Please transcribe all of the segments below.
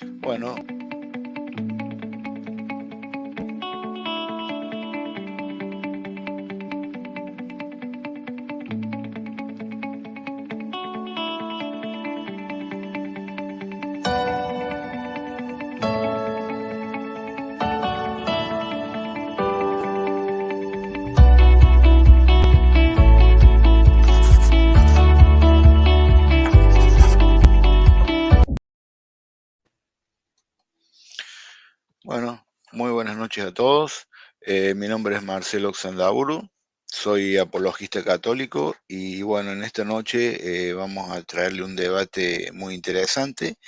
Bueno, bueno, muy buenas noches a todos. Mi nombre es Marcelo Xandauro, soy apologista católico y bueno, en esta noche vamos a traerle un debate muy interesante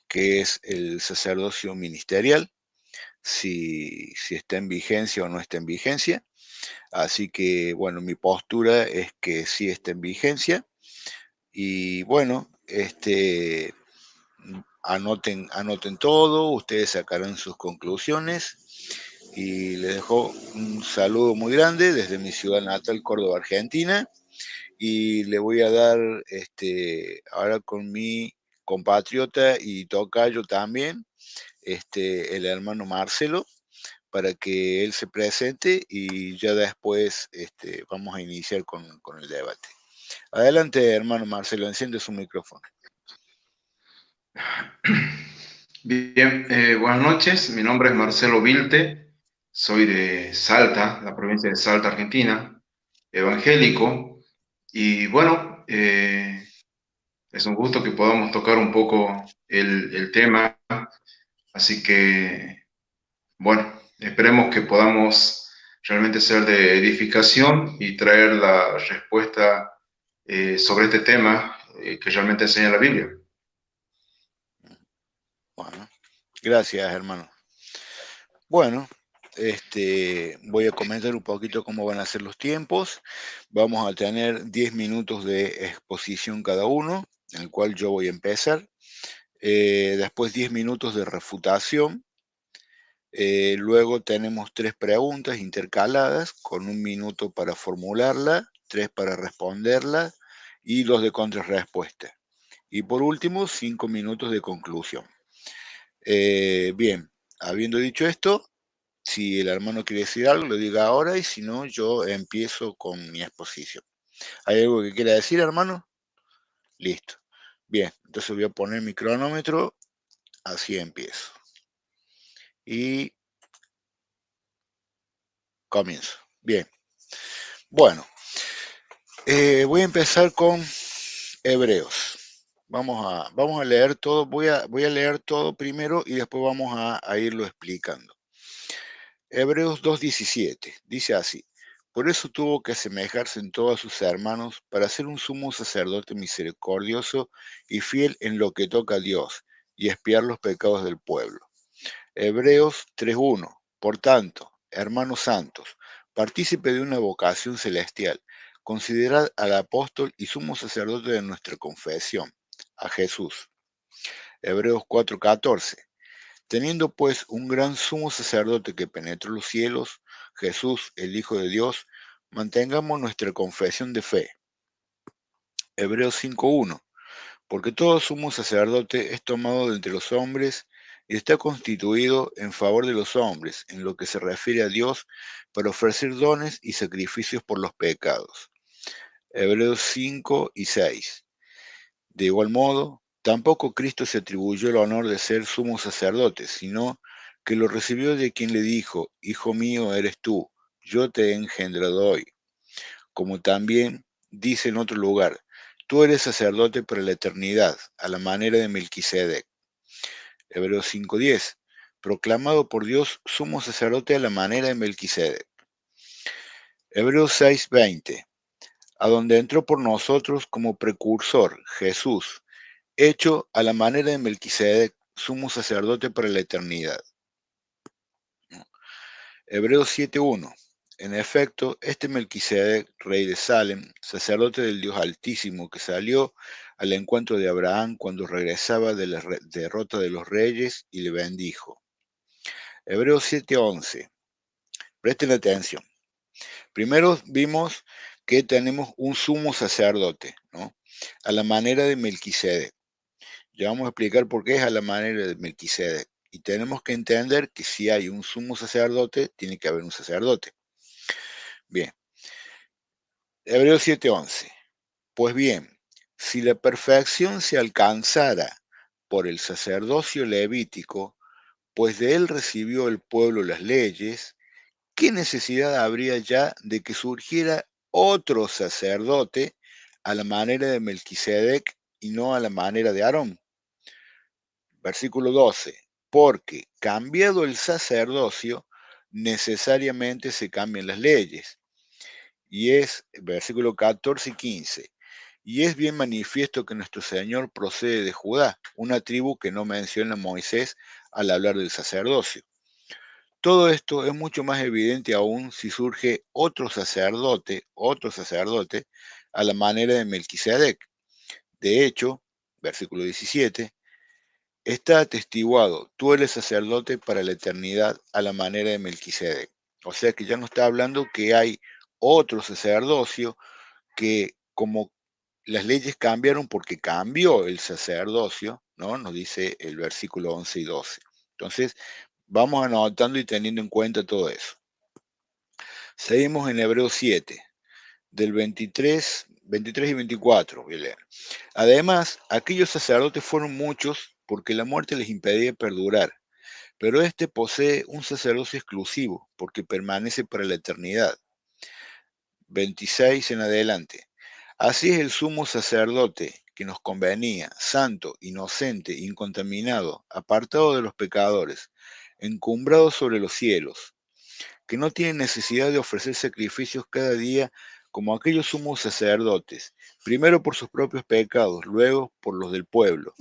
que es el sacerdocio ministerial, si está en vigencia o no está en vigencia. Así que bueno, mi postura es que sí está en vigencia y bueno, anoten todo, ustedes sacarán sus conclusiones y les dejo un saludo muy grande desde mi ciudad natal, Córdoba, Argentina, y le voy a dar ahora con mi compatriota y tocayo también, el hermano Marcelo, para que él se presente y ya después vamos a iniciar con el debate. Adelante, hermano Marcelo, enciende su micrófono. Bien, buenas noches. Mi nombre es Marcelo Vilte. Soy de Salta, la provincia de Salta, Argentina, evangélico. Y bueno, es un gusto que podamos tocar un poco el tema. Así que, bueno, esperemos que podamos realmente ser de edificación y traer la respuesta sobre este tema que realmente enseña la Biblia. Bueno, gracias, hermano. Bueno, voy a comentar un poquito cómo van a ser los tiempos. Vamos a tener 10 minutos de exposición cada uno, en el cual yo voy a empezar. Después 10 minutos de refutación. Luego tenemos 3 preguntas intercaladas con 1 minuto para formularla, 3 para responderla y 2 de contrarrespuesta. Y por último, 5 minutos de conclusión. Bien, habiendo dicho esto, si el hermano quiere decir algo, lo diga ahora y si no, yo empiezo con mi exposición. ¿Hay algo que quiera decir, hermano? Listo. Bien, entonces voy a poner mi cronómetro, así empiezo. Y comienzo. Bien. Bueno, voy a empezar con Hebreos. Vamos a leer todo, voy a leer todo primero y después vamos a irlo explicando. Hebreos 2:17 dice así: por eso tuvo que asemejarse en todo a sus hermanos para ser un sumo sacerdote misericordioso y fiel en lo que toca a Dios y expiar los pecados del pueblo. Hebreos 3:1 por tanto, hermanos santos, partícipe de una vocación celestial, considerad al apóstol y sumo sacerdote de nuestra confesión, a Jesús. Hebreos 4:14 teniendo pues un gran sumo sacerdote que penetró los cielos, Jesús, el Hijo de Dios, mantengamos nuestra confesión de fe. Hebreos 5:1 porque todo sumo sacerdote es tomado de entre los hombres y está constituido en favor de los hombres, en lo que se refiere a Dios, para ofrecer dones y sacrificios por los pecados. Hebreos 5:6 de igual modo, tampoco Cristo se atribuyó el honor de ser sumo sacerdote, sino que lo recibió de quien le dijo: Hijo mío eres tú, yo te he engendrado hoy. Como también dice en otro lugar: tú eres sacerdote para la eternidad, a la manera de Melquisedec. Hebreos 5:10 proclamado por Dios sumo sacerdote a la manera de Melquisedec. Hebreos 6:20 a donde entró por nosotros como precursor Jesús, hecho a la manera de Melquisedec, sumo sacerdote para la eternidad. Hebreos 7:1 en efecto, este Melquisedec, rey de Salem, sacerdote del Dios Altísimo, que salió al encuentro de Abraham cuando regresaba de la derrota de los reyes y le bendijo. Hebreos 7:11 presten atención. Primero vimos que tenemos un sumo sacerdote, ¿no? A la manera de Melquisedec. Ya vamos a explicar por qué es a la manera de Melquisedec. Y tenemos que entender que si hay un sumo sacerdote, tiene que haber un sacerdote. Bien, Hebreos 7:11. Pues bien, si la perfección se alcanzara por el sacerdocio levítico, pues de él recibió el pueblo las leyes, ¿qué necesidad habría ya de que surgiera otro sacerdote a la manera de Melquisedec y no a la manera de Aarón? Versículo 12. Porque cambiado el sacerdocio, necesariamente se cambian las leyes. Y es, versículo 14 y 15. Y es bien manifiesto que nuestro Señor procede de Judá, una tribu que no menciona Moisés al hablar del sacerdocio. Todo esto es mucho más evidente aún si surge otro sacerdote, a la manera de Melquisedec. De hecho, versículo 17, está atestiguado, tú eres sacerdote para la eternidad a la manera de Melquisedec. O sea que ya no está hablando que hay otro sacerdocio que como las leyes cambiaron porque cambió el sacerdocio, ¿no? Nos dice el versículo 11 y 12. Entonces, vamos anotando y teniendo en cuenta todo eso. Seguimos en Hebreos 7, del 23 y 24, voy a leer. Además, aquellos sacerdotes fueron muchos porque la muerte les impedía perdurar, pero este posee un sacerdocio exclusivo porque permanece para la eternidad. 26 en adelante. Así es el sumo sacerdote que nos convenía, santo, inocente, incontaminado, apartado de los pecadores, encumbrado sobre los cielos, que no tiene necesidad de ofrecer sacrificios cada día como aquellos sumos sacerdotes, primero por sus propios pecados, luego por los del pueblo.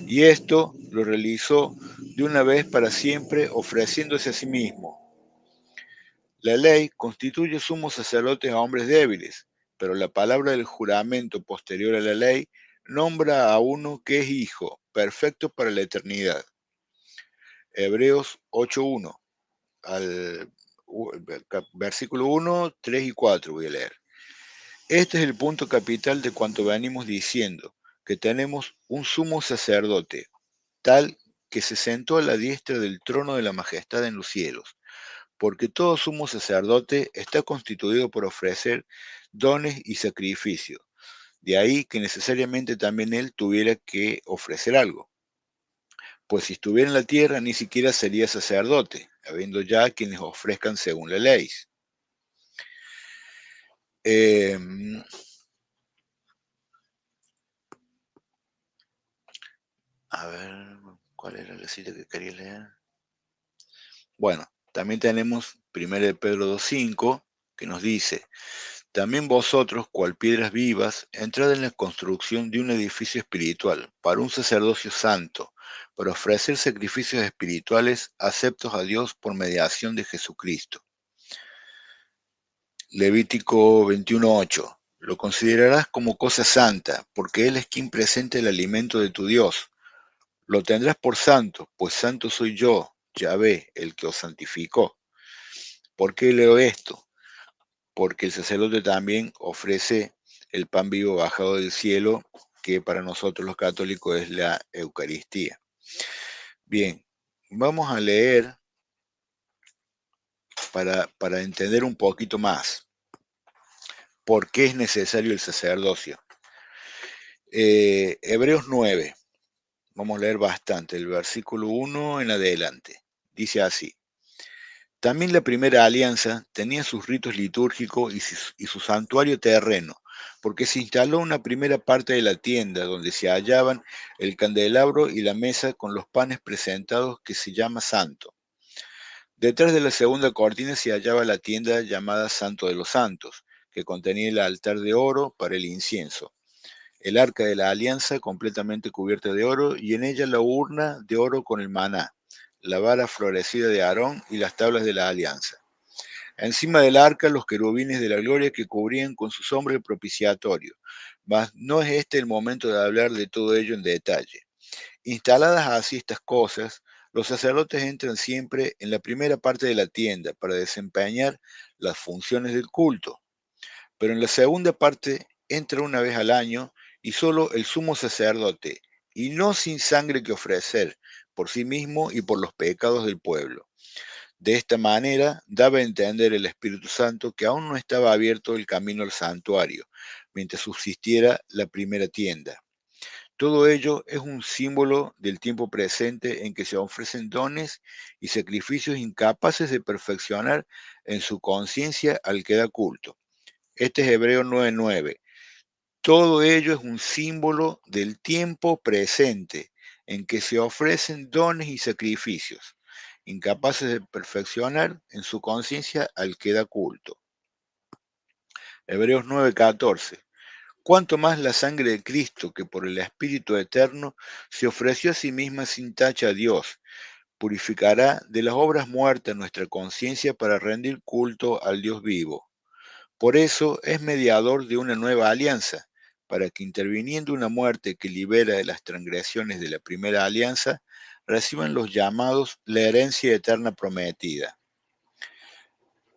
Y esto lo realizó de una vez para siempre, ofreciéndose a sí mismo. La ley constituye sumos sacerdotes a hombres débiles, pero la palabra del juramento posterior a la ley nombra a uno que es hijo, perfecto para la eternidad. Hebreos 8:1 al versículo 1, 3 y 4 voy a leer. Este es el punto capital de cuanto venimos diciendo, que tenemos un sumo sacerdote, tal que se sentó a la diestra del trono de la majestad en los cielos, porque todo sumo sacerdote está constituido por ofrecer dones y sacrificios. De ahí que necesariamente también él tuviera que ofrecer algo, pues si estuviera en la tierra ni siquiera sería sacerdote, habiendo ya quienes ofrezcan según la ley. Eh, a ver, ¿cuál era la cita que quería leer? Bueno, también tenemos 1 de Pedro 2:5, que nos dice, también vosotros, cual piedras vivas, entrad en la construcción de un edificio espiritual, para un sacerdocio santo, para ofrecer sacrificios espirituales aceptos a Dios por mediación de Jesucristo. Levítico 21:8. Lo considerarás como cosa santa, porque Él es quien presenta el alimento de tu Dios. Lo tendrás por santo, pues santo soy yo, Yahvé, el que os santificó. ¿Por qué leo esto? Porque el sacerdote también ofrece el pan vivo bajado del cielo, que para nosotros los católicos es la Eucaristía. Bien, vamos a leer para entender un poquito más por qué es necesario el sacerdocio. Hebreos 9, vamos a leer bastante, el versículo 1 en adelante. Dice así. También la primera alianza tenía sus ritos litúrgicos y su santuario terreno, porque se instaló una primera parte de la tienda donde se hallaban el candelabro y la mesa con los panes presentados que se llama santo. Detrás de la segunda cortina se hallaba la tienda llamada Santo de los Santos, que contenía el altar de oro para el incienso, el arca de la alianza completamente cubierta de oro y en ella la urna de oro con el maná, la vara florecida de Aarón y las tablas de la alianza. Encima del arca los querubines de la gloria que cubrían con su sombra el propiciatorio. Mas no es este el momento de hablar de todo ello en detalle. Instaladas así estas cosas, los sacerdotes entran siempre en la primera parte de la tienda para desempeñar las funciones del culto, pero en la segunda parte entra una vez al año y solo el sumo sacerdote, y no sin sangre que ofrecer, por sí mismo y por los pecados del pueblo. De esta manera daba a entender el Espíritu Santo que aún no estaba abierto el camino al santuario, mientras subsistiera la primera tienda. Todo ello es un símbolo del tiempo presente en que se ofrecen dones y sacrificios incapaces de perfeccionar en su conciencia al que da culto. Este es Hebreo 9:9. Todo ello es un símbolo del tiempo presente en que se ofrecen dones y sacrificios, incapaces de perfeccionar en su conciencia al que da culto. Hebreos 9:14. Cuanto más la sangre de Cristo, que por el Espíritu Eterno se ofreció a sí misma sin tacha a Dios, purificará de las obras muertas nuestra conciencia para rendir culto al Dios vivo. Por eso es mediador de una nueva alianza, para que interviniendo una muerte que libera de las transgresiones de la primera alianza, reciban los llamados la herencia eterna prometida.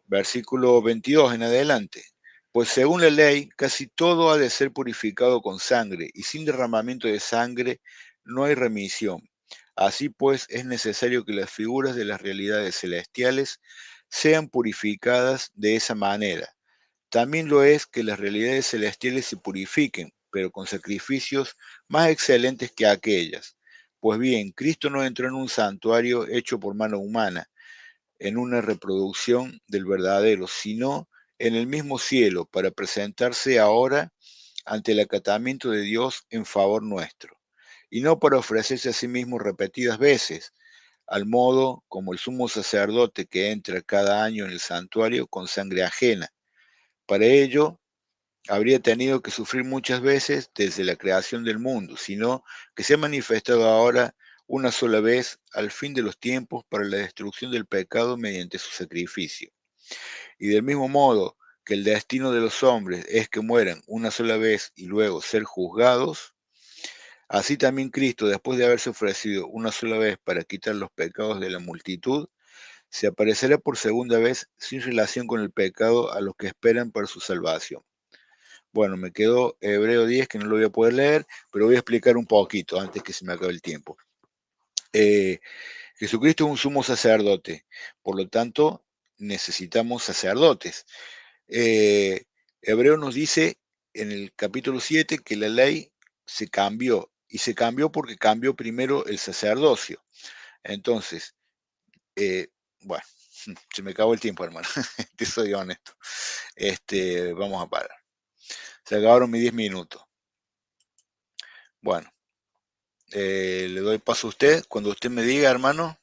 Versículo 22 en adelante. Pues según la ley, casi todo ha de ser purificado con sangre, y sin derramamiento de sangre no hay remisión. Así pues, es necesario que las figuras de las realidades celestiales sean purificadas de esa manera. También lo es que las realidades celestiales se purifiquen, pero con sacrificios más excelentes que aquellas. Pues bien, Cristo no entró en un santuario hecho por mano humana, en una reproducción del verdadero, sino en el mismo cielo, para presentarse ahora ante el acatamiento de Dios en favor nuestro, y no para ofrecerse a sí mismo repetidas veces, al modo como el sumo sacerdote que entra cada año en el santuario con sangre ajena. Para ello, habría tenido que sufrir muchas veces desde la creación del mundo, sino que se ha manifestado ahora una sola vez al fin de los tiempos para la destrucción del pecado mediante su sacrificio. Y del mismo modo que el destino de los hombres es que mueran una sola vez y luego ser juzgados, así también Cristo, después de haberse ofrecido una sola vez para quitar los pecados de la multitud, se aparecerá por segunda vez sin relación con el pecado a los que esperan para su salvación. Bueno, me quedó Hebreo 10, que no lo voy a poder leer, pero voy a explicar un poquito antes que se me acabe el tiempo. Jesucristo es un sumo sacerdote, por lo tanto necesitamos sacerdotes. Hebreo nos dice en el capítulo 7 que la ley se cambió, y se cambió porque cambió primero el sacerdocio. Entonces, bueno, se me acabó el tiempo, hermano, te soy honesto. Vamos a parar. Se acabaron mis 10 minutos. Bueno, le doy paso a usted. Cuando usted me diga, hermano,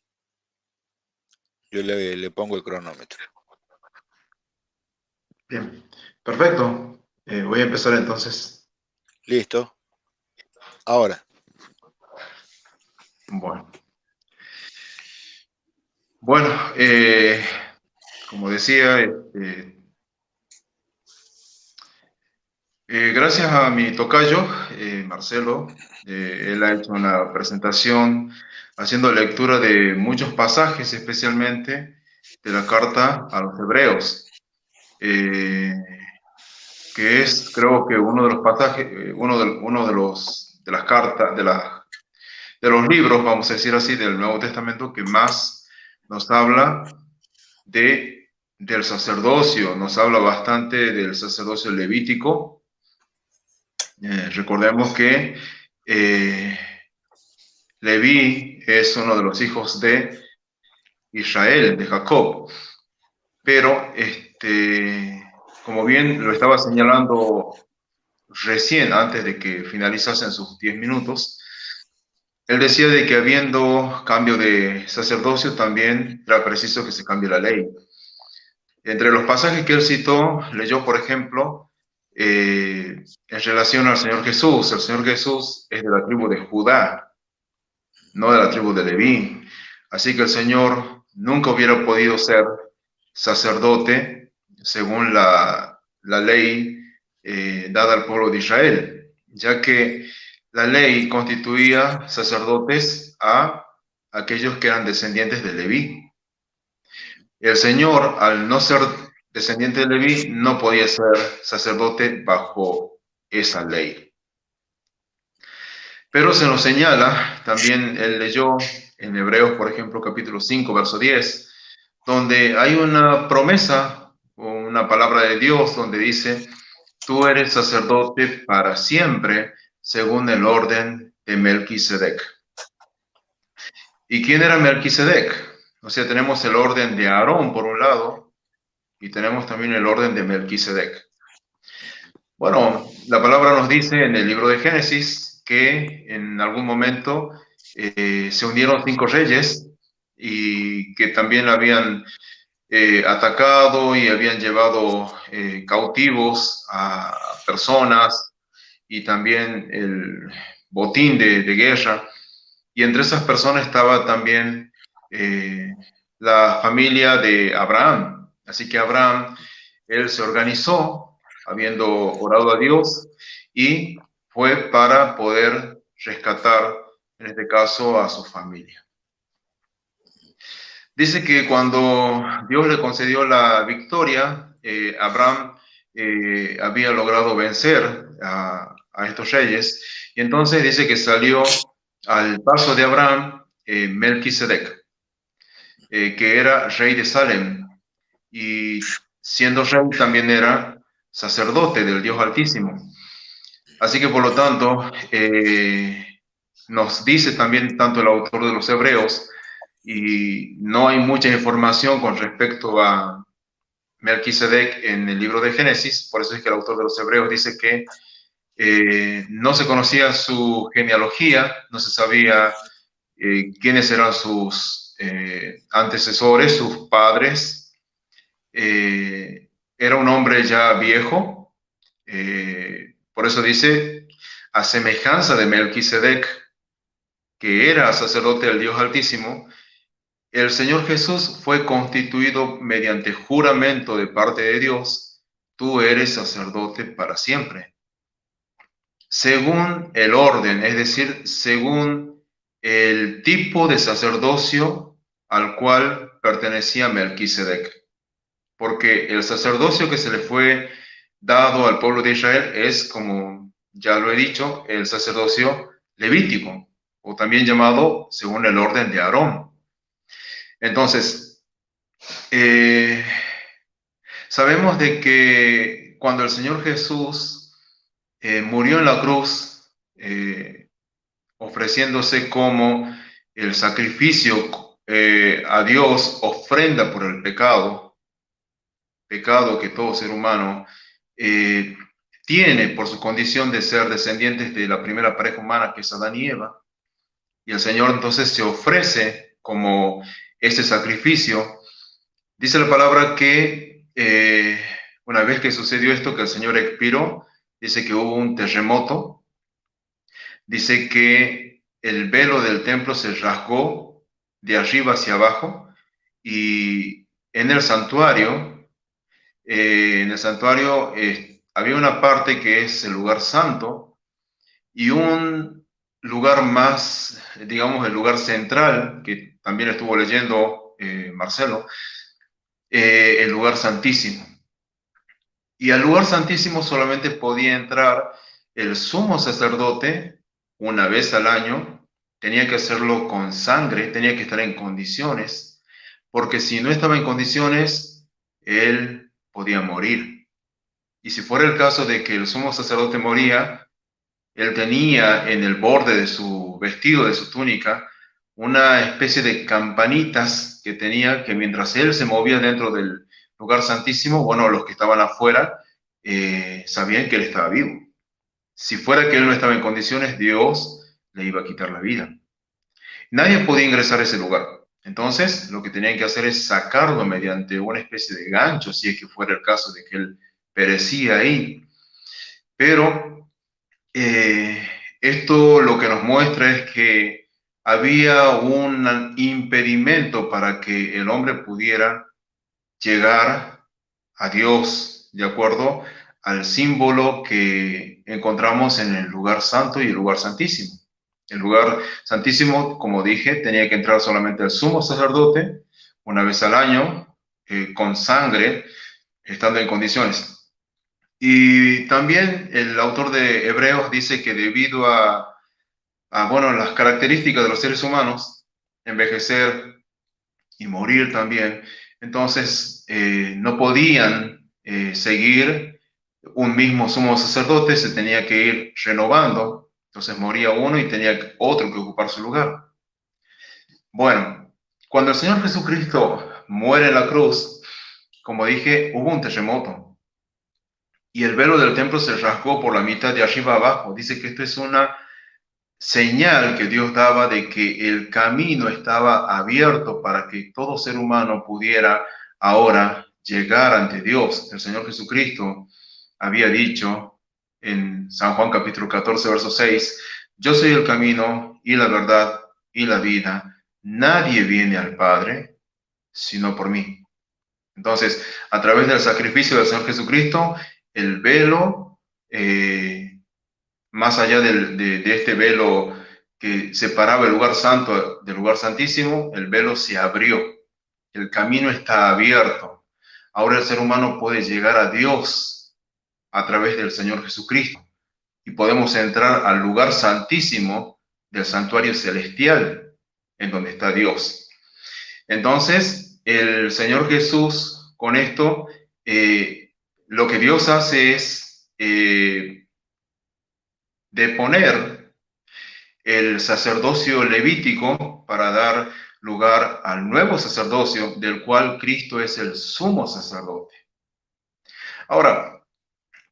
yo le pongo el cronómetro. Bien, perfecto. Voy a empezar entonces. Listo. Ahora. Bueno, bueno, como decía, gracias a mi tocayo, Marcelo, él ha hecho una presentación haciendo lectura de muchos pasajes, especialmente de la carta a los hebreos, que es, creo que uno de los pasajes, uno de de las cartas, de los libros, vamos a decir así, del Nuevo Testamento que más nos habla del sacerdocio, nos habla bastante del sacerdocio levítico. Recordemos que Leví es uno de los hijos de Israel, de Jacob, pero como bien lo estaba señalando recién, antes de que finalizasen sus 10 minutos, él decía de que habiendo cambio de sacerdocio también era preciso que se cambie la ley. Entre los pasajes que él citó, leyó, por ejemplo, en relación al Señor Jesús. El Señor Jesús es de la tribu de Judá, no de la tribu de Leví. Así que el Señor nunca hubiera podido ser sacerdote según la ley dada al pueblo de Israel, ya que la ley constituía sacerdotes a aquellos que eran descendientes de Leví. El Señor, al no ser descendiente de Leví, no podía ser sacerdote bajo esa ley. Pero se nos señala, también él leyó en Hebreos, por ejemplo, capítulo 5, verso 10, donde hay una promesa, o una palabra de Dios, donde dice, tú eres sacerdote para siempre, según el orden de Melquisedec. ¿Y quién era Melquisedec? O sea, tenemos el orden de Aarón por un lado, y tenemos también el orden de Melquisedec. Bueno, la palabra nos dice en el libro de Génesis que en algún momento se unieron 5 reyes y que también habían atacado y habían llevado cautivos a personas y también el botín de guerra. Y entre esas personas estaba también eh, la familia de Abraham. Así que Abraham, él se organizó, habiendo orado a Dios, y fue para poder rescatar, en este caso, a su familia. Dice que cuando Dios le concedió la victoria, Abraham había logrado vencer a estos reyes, y entonces dice que salió al paso de Abraham Melquisedec, que era rey de Salem, y siendo rey también era sacerdote del Dios Altísimo. Así que por lo tanto, nos dice también tanto el autor de los Hebreos, y no hay mucha información con respecto a Melquisedec en el libro de Génesis, por eso es que el autor de los Hebreos dice que no se conocía su genealogía, no se sabía quiénes eran sus antecesores, sus padres. Era un hombre ya viejo, por eso dice, a semejanza de Melquisedec, que era sacerdote del Dios Altísimo, el Señor Jesús fue constituido mediante juramento de parte de Dios, tú eres sacerdote para siempre, según el orden, es decir, según el tipo de sacerdocio al cual pertenecía Melquisedec. Porque el sacerdocio que se le fue dado al pueblo de Israel es, como ya lo he dicho, el sacerdocio levítico, o también llamado según el orden de Aarón. Entonces, eh, sabemos de que cuando el Señor Jesús murió en la cruz, ofreciéndose como el sacrificio a Dios, ofrenda por el pecado que todo ser humano eh, tiene por su condición de ser descendientes de la primera pareja humana, que es Adán y Eva. Y el Señor entonces se ofrece como ese sacrificio. Dice la palabra que una vez que sucedió esto, que el Señor expiró, dice que hubo un terremoto, dice que el velo del templo se rasgó de arriba hacia abajo y en el santuario había una parte que es el lugar santo y un lugar más, digamos, el lugar central, que también estuvo leyendo Marcelo, el lugar santísimo. Y al lugar santísimo solamente podía entrar el sumo sacerdote una vez al año, tenía que hacerlo con sangre, tenía que estar en condiciones, porque si no estaba en condiciones, él podía morir. Y si fuera el caso de que el sumo sacerdote moría, él tenía en el borde de su vestido, de su túnica, una especie de campanitas que tenía que mientras él se movía dentro del lugar santísimo, bueno, los que estaban afuera sabían que él estaba vivo. Si fuera que él no estaba en condiciones, Dios le iba a quitar la vida. Nadie podía ingresar a ese lugar. Entonces, lo que tenían que hacer es sacarlo mediante una especie de gancho, si es que fuera el caso de que él perecía ahí. Pero esto lo que nos muestra es que había un impedimento para que el hombre pudiera llegar a Dios, de acuerdo al símbolo que encontramos en el lugar santo y el lugar santísimo. El lugar santísimo, como dije, tenía que entrar solamente el sumo sacerdote una vez al año, con sangre, estando en condiciones. Y también el autor de Hebreos dice que debido a bueno, las características de los seres humanos, envejecer y morir también. Entonces, no podían seguir un mismo sumo sacerdote, se tenía que ir renovando. Entonces moría uno y tenía otro que ocupar su lugar. Bueno, cuando el Señor Jesucristo muere en la cruz, como dije, hubo un terremoto y el velo del templo se rasgó por la mitad de arriba abajo. Dice que esto es una señal que Dios daba de que el camino estaba abierto para que todo ser humano pudiera ahora llegar ante Dios. El Señor Jesucristo había dicho en San Juan capítulo 14, verso 6, yo soy el camino y la verdad y la vida. Nadie viene al Padre sino por mí. Entonces, a través del sacrificio del Señor Jesucristo, el velo más allá de este velo que separaba el lugar santo del lugar santísimo, el velo se abrió, el camino está abierto. Ahora el ser humano puede llegar a Dios a través del Señor Jesucristo y podemos entrar al lugar santísimo del santuario celestial, en donde está Dios. Entonces, el Señor Jesús, con esto, lo que Dios hace es deponer el sacerdocio levítico para dar lugar al nuevo sacerdocio del cual Cristo es el sumo sacerdote. Ahora,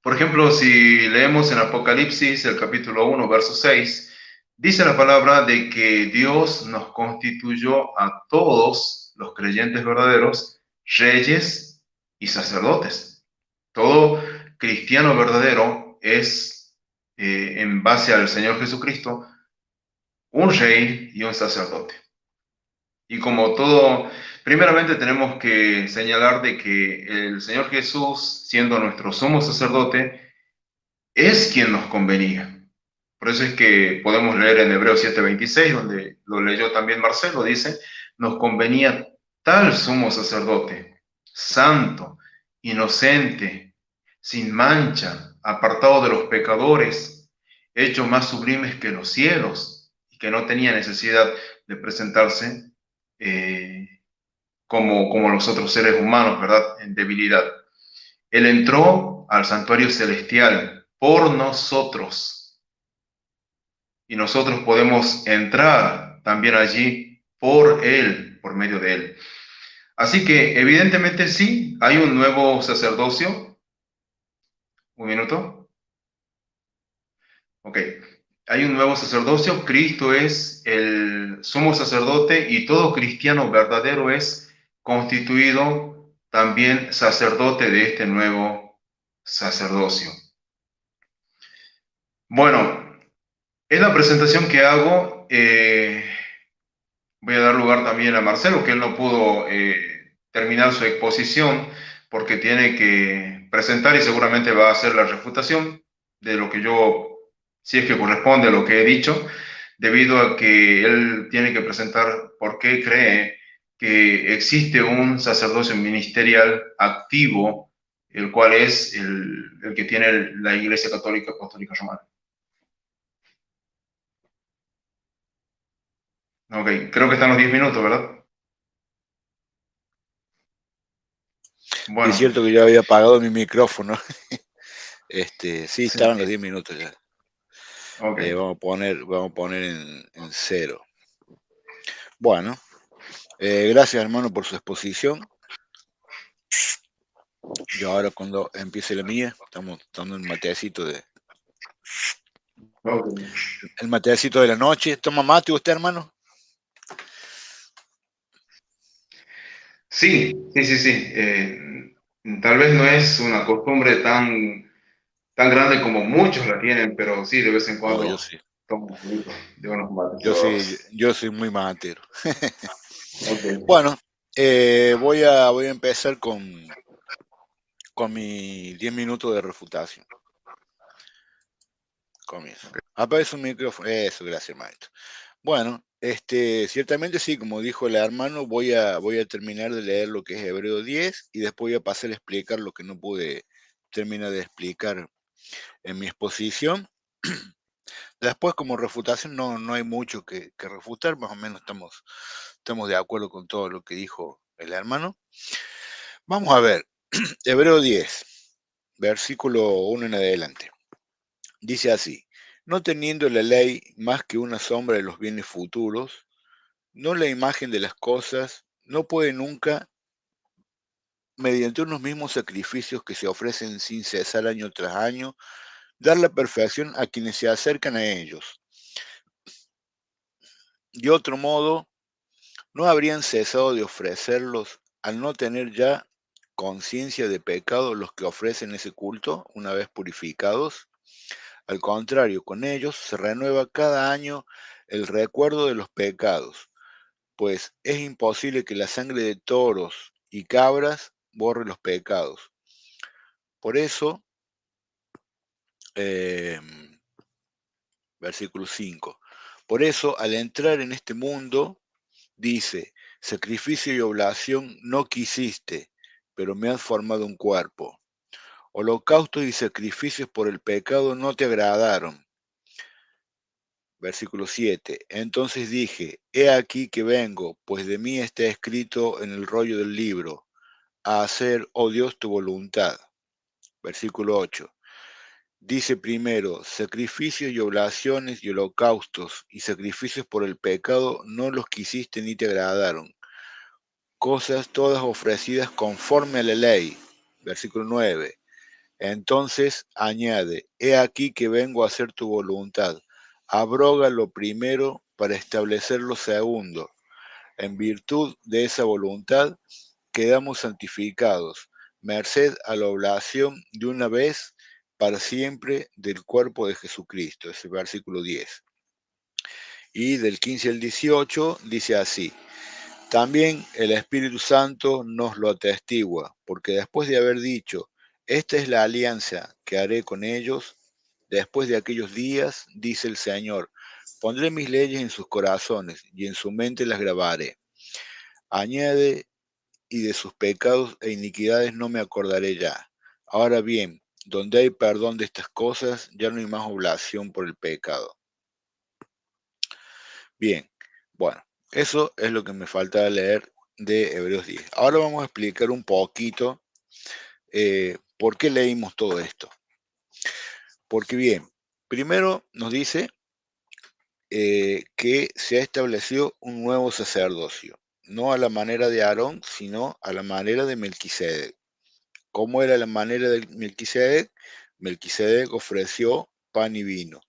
por ejemplo, si leemos en Apocalipsis el capítulo 1, verso 6, dice la palabra de que Dios nos constituyó a todos los creyentes verdaderos reyes y sacerdotes. Todo cristiano verdadero es, en base al Señor Jesucristo, un rey y un sacerdote. Y como todo, primeramente tenemos que señalar de que el Señor Jesús, siendo nuestro sumo sacerdote, es quien nos convenía. Por eso es que podemos leer en Hebreos 7:26, donde lo leyó también Marcelo, dice, nos convenía tal sumo sacerdote, santo, inocente, sin mancha, apartado de los pecadores, hecho más sublimes que los cielos, y que no tenía necesidad de presentarse eh, como los otros seres humanos, ¿verdad? En debilidad. Él entró al santuario celestial por nosotros y nosotros podemos entrar también allí por Él, por medio de Él. Así que evidentemente sí, hay un nuevo sacerdocio. Un minuto. Ok. Hay un nuevo sacerdocio. Cristo es el sumo sacerdote y todo cristiano verdadero es constituido también sacerdote de este nuevo sacerdocio. Bueno, en la presentación que hago, voy a dar lugar también a Marcelo, que él no pudo terminar su exposición porque tiene que presentar y seguramente va a hacer la refutación de lo que yo, si es que corresponde a lo que he dicho, debido a que él tiene que presentar por qué cree que existe un sacerdocio ministerial activo, el cual es el que tiene la Iglesia Católica Apostólica Romana. Ok, creo que están los 10 minutos, ¿verdad? Es Bueno, cierto que yo había apagado mi micrófono. Sí, sí, estaban los 10 minutos ya. ok. Vamos a poner en cero. Bueno, gracias hermano por su exposición. Yo ahora cuando empiece la mía, estamos dando el matecito Okay. el matecito de la noche. ¿Toma mate usted, hermano? Sí, sí, sí, sí. Tal vez no es una costumbre tan grande como muchos la tienen, pero sí, de vez en No, yo cuando sí. tomo un poquito de unos Yo sí, matecitos. yo soy muy matero. Ok. Bueno, voy a empezar con mis 10 minutos de refutación. Comienzo. Aparece un micrófono. Eso, gracias, maestro. Bueno, ciertamente sí, como dijo el hermano, voy a terminar de leer lo que es Hebreo 10 y después voy a pasar a explicar lo que no pude terminar de explicar en mi exposición. Después, como refutación, no hay mucho que refutar, más o menos estamos de acuerdo con todo lo que dijo el hermano. Vamos a ver, Hebreo 10, versículo 1 en adelante. Dice así: no teniendo la ley más que una sombra de los bienes futuros, no la imagen de las cosas, no puede nunca, mediante unos mismos sacrificios que se ofrecen sin cesar año tras año, dar la perfección a quienes se acercan a ellos. De otro modo, no habrían cesado de ofrecerlos al no tener ya conciencia de pecado los que ofrecen ese culto una vez purificados. Al contrario, con ellos se renueva cada año el recuerdo de los pecados, pues es imposible que la sangre de toros y cabras borre los pecados. Por eso, eh, versículo 5, por eso al entrar en este mundo, dice, sacrificio y oblación no quisiste, pero me has formado un cuerpo. Holocaustos y sacrificios por el pecado no te agradaron. Versículo 7. Entonces dije, he aquí que vengo, pues de mí está escrito en el rollo del libro, a hacer, oh Dios, tu voluntad. Versículo 8. Dice primero, sacrificios y oblaciones y holocaustos y sacrificios por el pecado no los quisiste ni te agradaron. Cosas todas ofrecidas conforme a la ley. Versículo 9. Entonces añade, he aquí que vengo a hacer tu voluntad. Abroga lo primero para establecer lo segundo. En virtud de esa voluntad quedamos santificados, merced a la oblación de una vez para siempre del cuerpo de Jesucristo. Es el versículo 10. Y del 15 al 18 dice así: también el Espíritu Santo nos lo atestigua, porque después de haber dicho, esta es la alianza que haré con ellos, después de aquellos días, dice el Señor, pondré mis leyes en sus corazones y en su mente las grabaré. Añade, y de sus pecados e iniquidades no me acordaré ya. Ahora bien, donde hay perdón de estas cosas, ya no hay más oblación por el pecado. Bien, bueno, eso es lo que me falta leer de Hebreos 10. Ahora vamos a explicar un poquito por qué leímos todo esto. Porque bien, primero nos dice que se ha establecido un nuevo sacerdocio, no a la manera de Aarón, sino a la manera de Melquisedec. ¿Cómo era la manera de Melquisedec? Melquisedec ofreció pan y vino.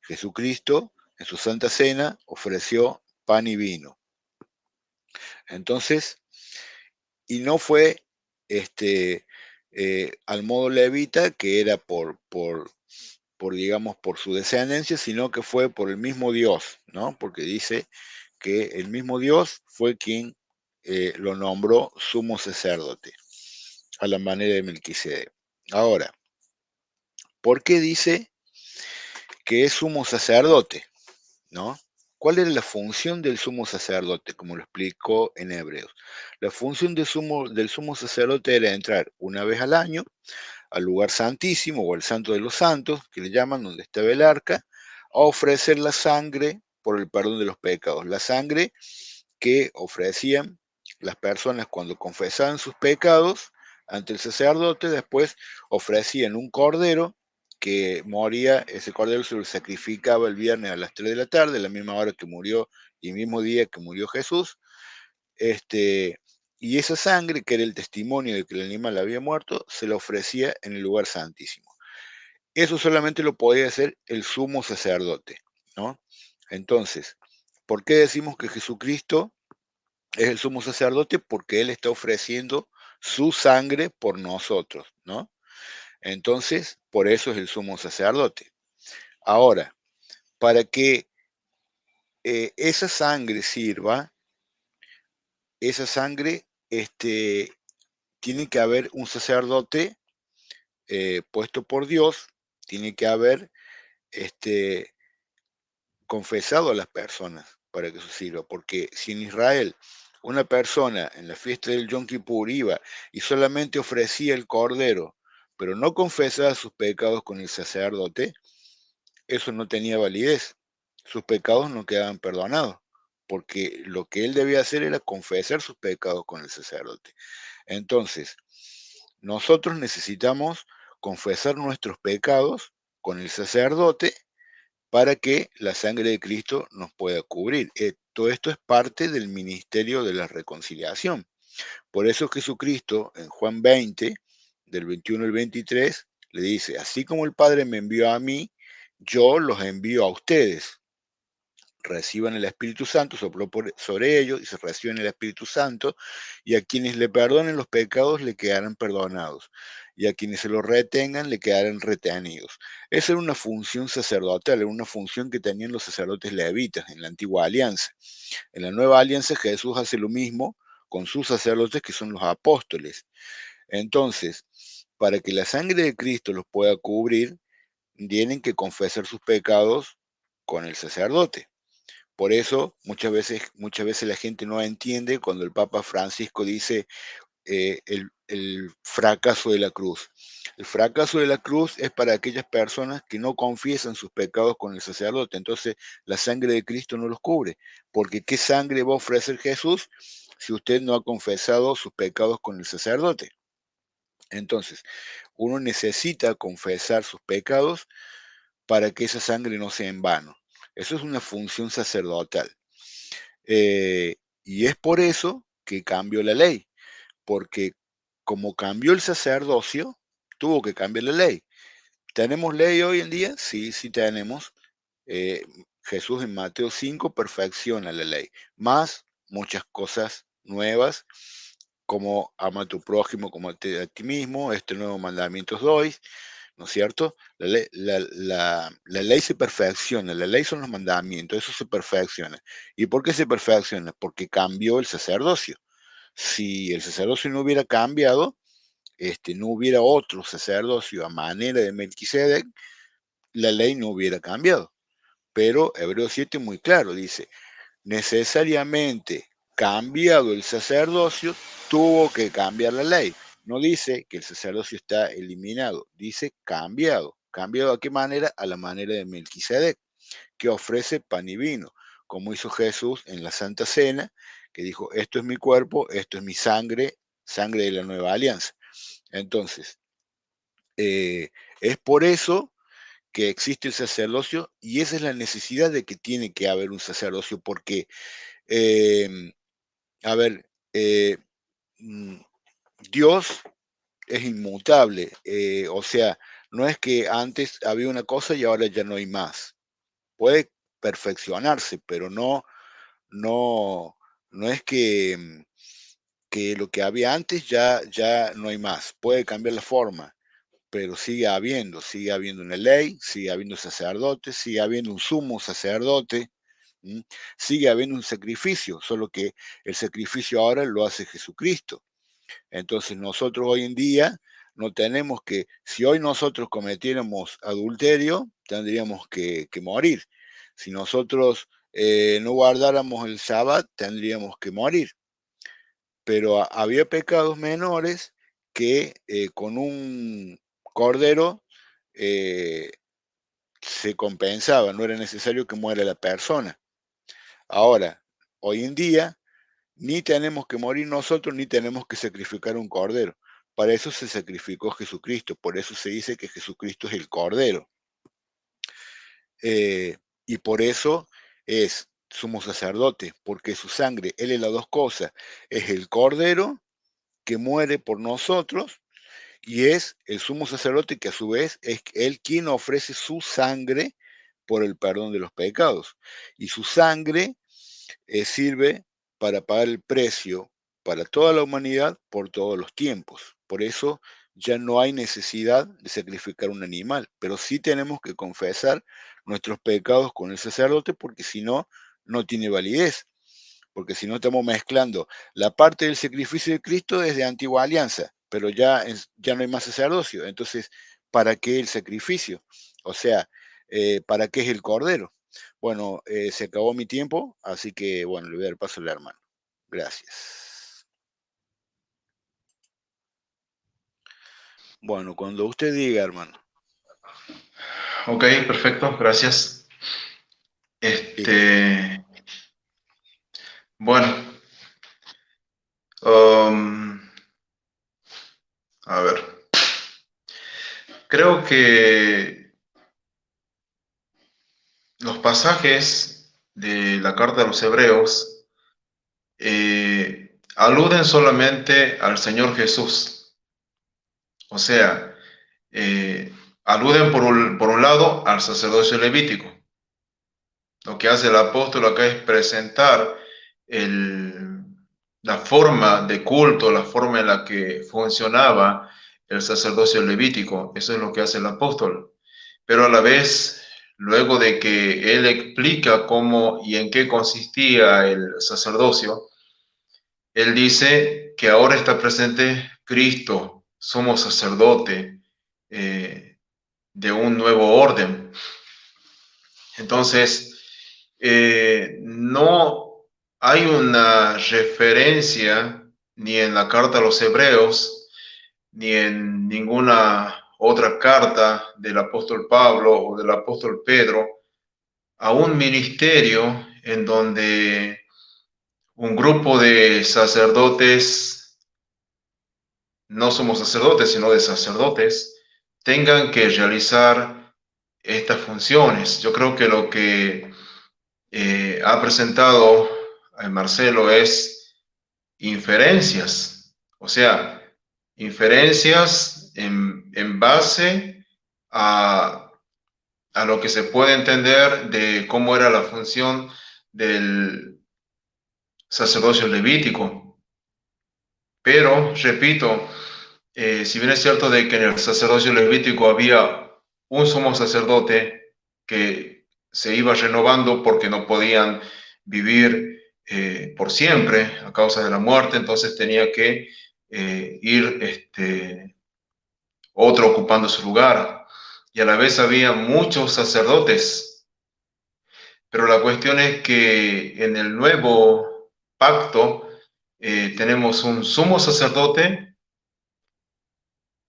Jesucristo, en su Santa Cena, ofreció pan y vino. Entonces, y no fue al modo levita, que era digamos, por su descendencia, sino que fue por el mismo Dios, ¿no? Porque dice que el mismo Dios fue quien lo nombró sumo sacerdote, a la manera de Melquisedec. Ahora, ¿por qué dice que es sumo sacerdote? ¿No? ¿Cuál era la función del sumo sacerdote? Como lo explicó en Hebreos. La función del sumo sacerdote era entrar una vez al año al lugar santísimo o al santo de los santos, que le llaman, donde estaba el arca, a ofrecer la sangre por el perdón de los pecados. La sangre que ofrecían las personas cuando confesaban sus pecados ante el sacerdote, después ofrecían un cordero que moría, ese cordero se lo sacrificaba el viernes a las 3 de la tarde, la misma hora que murió y mismo día que murió Jesús, y esa sangre, que era el testimonio de que el animal había muerto, se la ofrecía en el lugar santísimo. Eso solamente lo podía hacer el sumo sacerdote, ¿no? Entonces, ¿por qué decimos que Jesucristo es el sumo sacerdote? Porque Él está ofreciendo su sangre por nosotros, ¿no? Entonces, por eso es el sumo sacerdote. Ahora, para que esa sangre sirva, esa sangre, tiene que haber un sacerdote puesto por Dios, tiene que haber este, confesado a las personas para que eso sirva, porque si en Israel una persona en la fiesta del Yom Kippur iba y solamente ofrecía el cordero, pero no confesaba sus pecados con el sacerdote, eso no tenía validez. Sus pecados no quedaban perdonados, porque lo que él debía hacer era confesar sus pecados con el sacerdote. Entonces, nosotros necesitamos confesar nuestros pecados con el sacerdote para que la sangre de Cristo nos pueda cubrir. Todo esto es parte del ministerio de la reconciliación. Por eso Jesucristo en Juan 20, del 21 al 23, le dice, así como el Padre me envió a mí, yo los envío a ustedes. Reciban el Espíritu Santo, sopló sobre ellos y se reciben el Espíritu Santo, y a quienes le perdonen los pecados le quedarán perdonados, y a quienes se los retengan le quedarán retenidos. Esa era una función sacerdotal, era una función que tenían los sacerdotes levitas en la antigua alianza. En la nueva alianza Jesús hace lo mismo con sus sacerdotes que son los apóstoles. Entonces, para que la sangre de Cristo los pueda cubrir, tienen que confesar sus pecados con el sacerdote. Por eso muchas veces la gente no entiende cuando el Papa Francisco dice el fracaso de la cruz. El fracaso de la cruz es para aquellas personas que no confiesan sus pecados con el sacerdote. Entonces la sangre de Cristo no los cubre. Porque ¿qué sangre va a ofrecer Jesús si usted no ha confesado sus pecados con el sacerdote? Entonces, uno necesita confesar sus pecados para que esa sangre no sea en vano. Eso es una función sacerdotal. Y es por eso que cambió la ley, porque como cambió el sacerdocio, tuvo que cambiar la ley. ¿Tenemos ley hoy en día? Sí, sí tenemos. Eh, Jesús en Mateo 5 perfecciona la ley, más muchas cosas nuevas, como ama a tu prójimo como a ti mismo, este nuevo mandamiento os doy, ¿no es cierto? La ley se perfecciona, la ley son los mandamientos, eso se perfecciona. ¿Y por qué se perfecciona? Porque cambió el sacerdocio. Si el sacerdocio no hubiera cambiado, no hubiera otro sacerdocio a manera de Melquisedec, la ley no hubiera cambiado. Pero Hebreos 7 muy claro, dice, necesariamente cambiado el sacerdocio, tuvo que cambiar la ley. No dice que el sacerdocio está eliminado, dice cambiado. ¿Cambiado a qué manera? A la manera de Melquisedec, que ofrece pan y vino, como hizo Jesús en la Santa Cena, que dijo, esto es mi cuerpo, esto es mi sangre, sangre de la nueva alianza. Entonces, es por eso que existe el sacerdocio y esa es la necesidad de que tiene que haber un sacerdocio, porque eh, a ver, mm, Dios es inmutable, o sea, no es que antes había una cosa y ahora ya no hay más. Puede perfeccionarse, pero no, no es que lo que había antes ya no hay más. Puede cambiar la forma, pero sigue habiendo una ley, sigue habiendo sacerdotes, sigue habiendo un sumo sacerdote, ¿m? Sigue habiendo un sacrificio, solo que el sacrificio ahora lo hace Jesucristo. Entonces nosotros hoy en día no tenemos que, si hoy nosotros cometiéramos adulterio, tendríamos que morir. Si nosotros no guardáramos el sábado, tendríamos que morir. Pero había pecados menores que con un cordero eh, se compensaba, no era necesario que muera la persona. Ahora, hoy en día, ni tenemos que morir nosotros, ni tenemos que sacrificar un cordero. Para eso se sacrificó Jesucristo, por eso se dice que Jesucristo es el cordero. Y por eso es sumo sacerdote, porque su sangre, él es las dos cosas, es el cordero que muere por nosotros y es el sumo sacerdote que a su vez es él quien ofrece su sangre por el perdón de los pecados. Y su sangre sirve para pagar el precio para toda la humanidad por todos los tiempos. Por eso ya no hay necesidad de sacrificar un animal, pero sí tenemos que confesar nuestros pecados con el sacerdote porque si no, no tiene validez. Porque si no estamos mezclando la parte del sacrificio de Cristo es de antigua alianza, pero ya no hay más sacerdocio. Entonces, ¿para qué el sacrificio? O sea, ¿para qué es el cordero? Bueno, se acabó mi tiempo, así que bueno, le voy a dar paso al hermano. Gracias. Bueno, cuando usted diga, hermano. Ok, perfecto, gracias. Listo. Bueno, um, a ver, creo que los pasajes de la carta de los Hebreos aluden solamente al Señor Jesús. O sea, aluden por un lado al sacerdocio levítico. Lo que hace el apóstol acá es presentar el, la forma de culto, la forma en la que funcionaba el sacerdocio levítico. Eso es lo que hace el apóstol. Pero a la vez, luego de que él explica cómo y en qué consistía el sacerdocio, él dice que ahora está presente Cristo, somos sacerdote de un nuevo orden. Entonces, no hay una referencia ni en la carta a los Hebreos, ni en ninguna otra carta del apóstol Pablo o del apóstol Pedro, a un ministerio en donde un grupo de sacerdotes, no somos sacerdotes, sino de sacerdotes, tengan que realizar estas funciones. Yo creo que lo que ha presentado Marcelo es inferencias, o sea, inferencias en base a lo que se puede entender de cómo era la función del sacerdocio levítico. Pero, repito, si bien es cierto de que en el sacerdocio levítico había un sumo sacerdote que se iba renovando porque no podían vivir por siempre a causa de la muerte, entonces tenía que ir otro ocupando su lugar. Y a la vez había muchos sacerdotes, pero la cuestión es que en el nuevo pacto tenemos un sumo sacerdote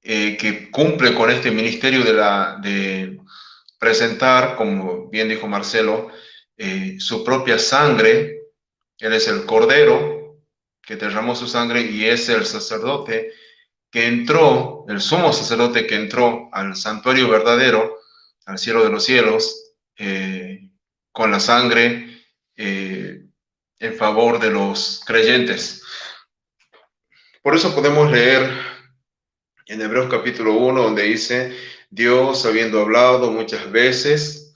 que cumple con este ministerio de presentar, como bien dijo Marcelo, su propia sangre. Él es el cordero que derramó su sangre y es el sacerdote que entró, el sumo sacerdote que entró al santuario verdadero, al cielo de los cielos, con la sangre en favor de los creyentes. Por eso podemos leer en Hebreos capítulo 1, donde dice, Dios, habiendo hablado muchas veces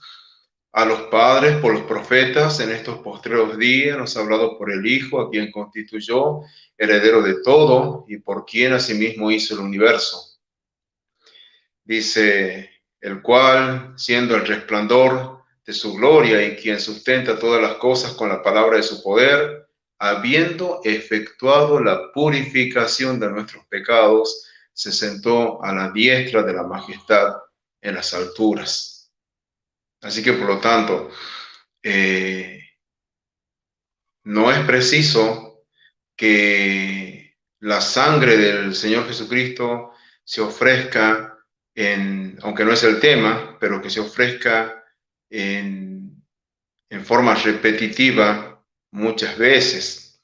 a los padres por los profetas, en estos postreros días nos ha hablado por el Hijo, a quien constituyó heredero de todo y por quien asimismo hizo el universo. Dice, el cual, siendo el resplandor de su gloria y quien sustenta todas las cosas con la palabra de su poder, habiendo efectuado la purificación de nuestros pecados, se sentó a la diestra de la majestad en las alturas. Así que, por lo tanto, no es preciso que la sangre del Señor Jesucristo se ofrezca aunque no es el tema, pero que se ofrezca en forma repetitiva muchas veces.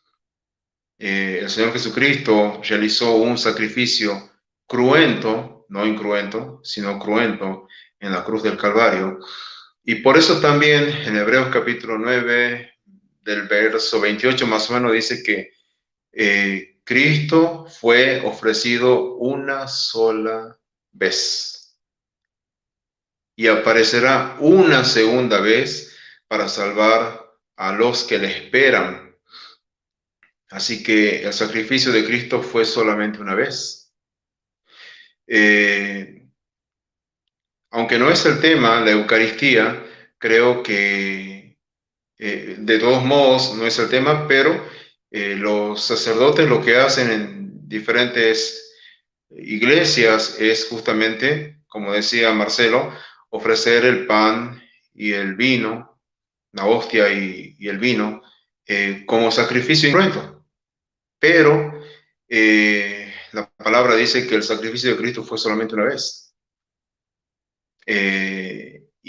El Señor Jesucristo realizó un sacrificio cruento, no incruento, sino cruento, en la cruz del Calvario. Y por eso también en Hebreos capítulo 9, del verso 28 más o menos, dice que Cristo fue ofrecido una sola vez y aparecerá una segunda vez para salvar a los que le esperan. Así que el sacrificio de Cristo fue solamente una vez. Aunque no es el tema, la Eucaristía, creo que de todos modos no es el tema, pero los sacerdotes lo que hacen en diferentes iglesias es justamente, como decía Marcelo, ofrecer el pan y el vino, la hostia y el vino, como sacrificio incruento. Pero la palabra dice que el sacrificio de Cristo fue solamente una vez.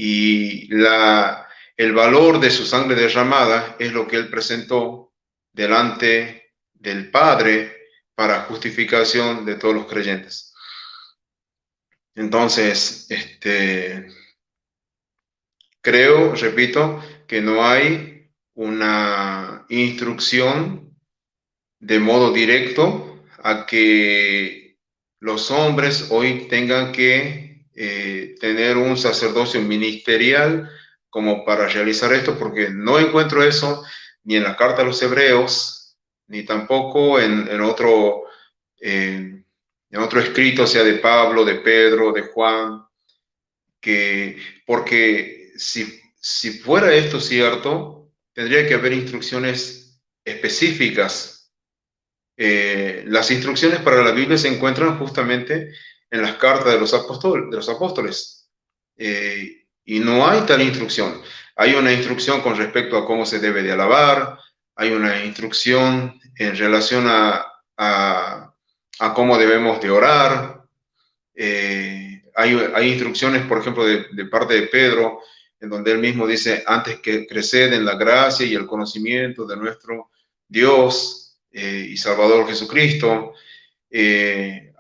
y el valor de su sangre derramada es lo que él presentó delante del Padre para justificación de todos los creyentes. Entonces, creo, repito, que no hay una instrucción de modo directo a que los hombres hoy tengan que tener un sacerdocio ministerial como para realizar esto, porque no encuentro eso ni en la carta a los hebreos, ni tampoco en otro escrito, sea de Pablo, de Pedro, de Juan, porque si fuera esto cierto, tendría que haber instrucciones específicas. Las instrucciones para la Biblia se encuentran justamente en las cartas de los apóstoles. Y no hay tal instrucción. Hay una instrucción con respecto a cómo se debe de alabar, hay una instrucción en relación a cómo debemos de orar. Hay instrucciones, por ejemplo, de parte de Pedro, en donde él mismo dice, antes que crecer en la gracia y el conocimiento de nuestro Dios y Salvador Jesucristo.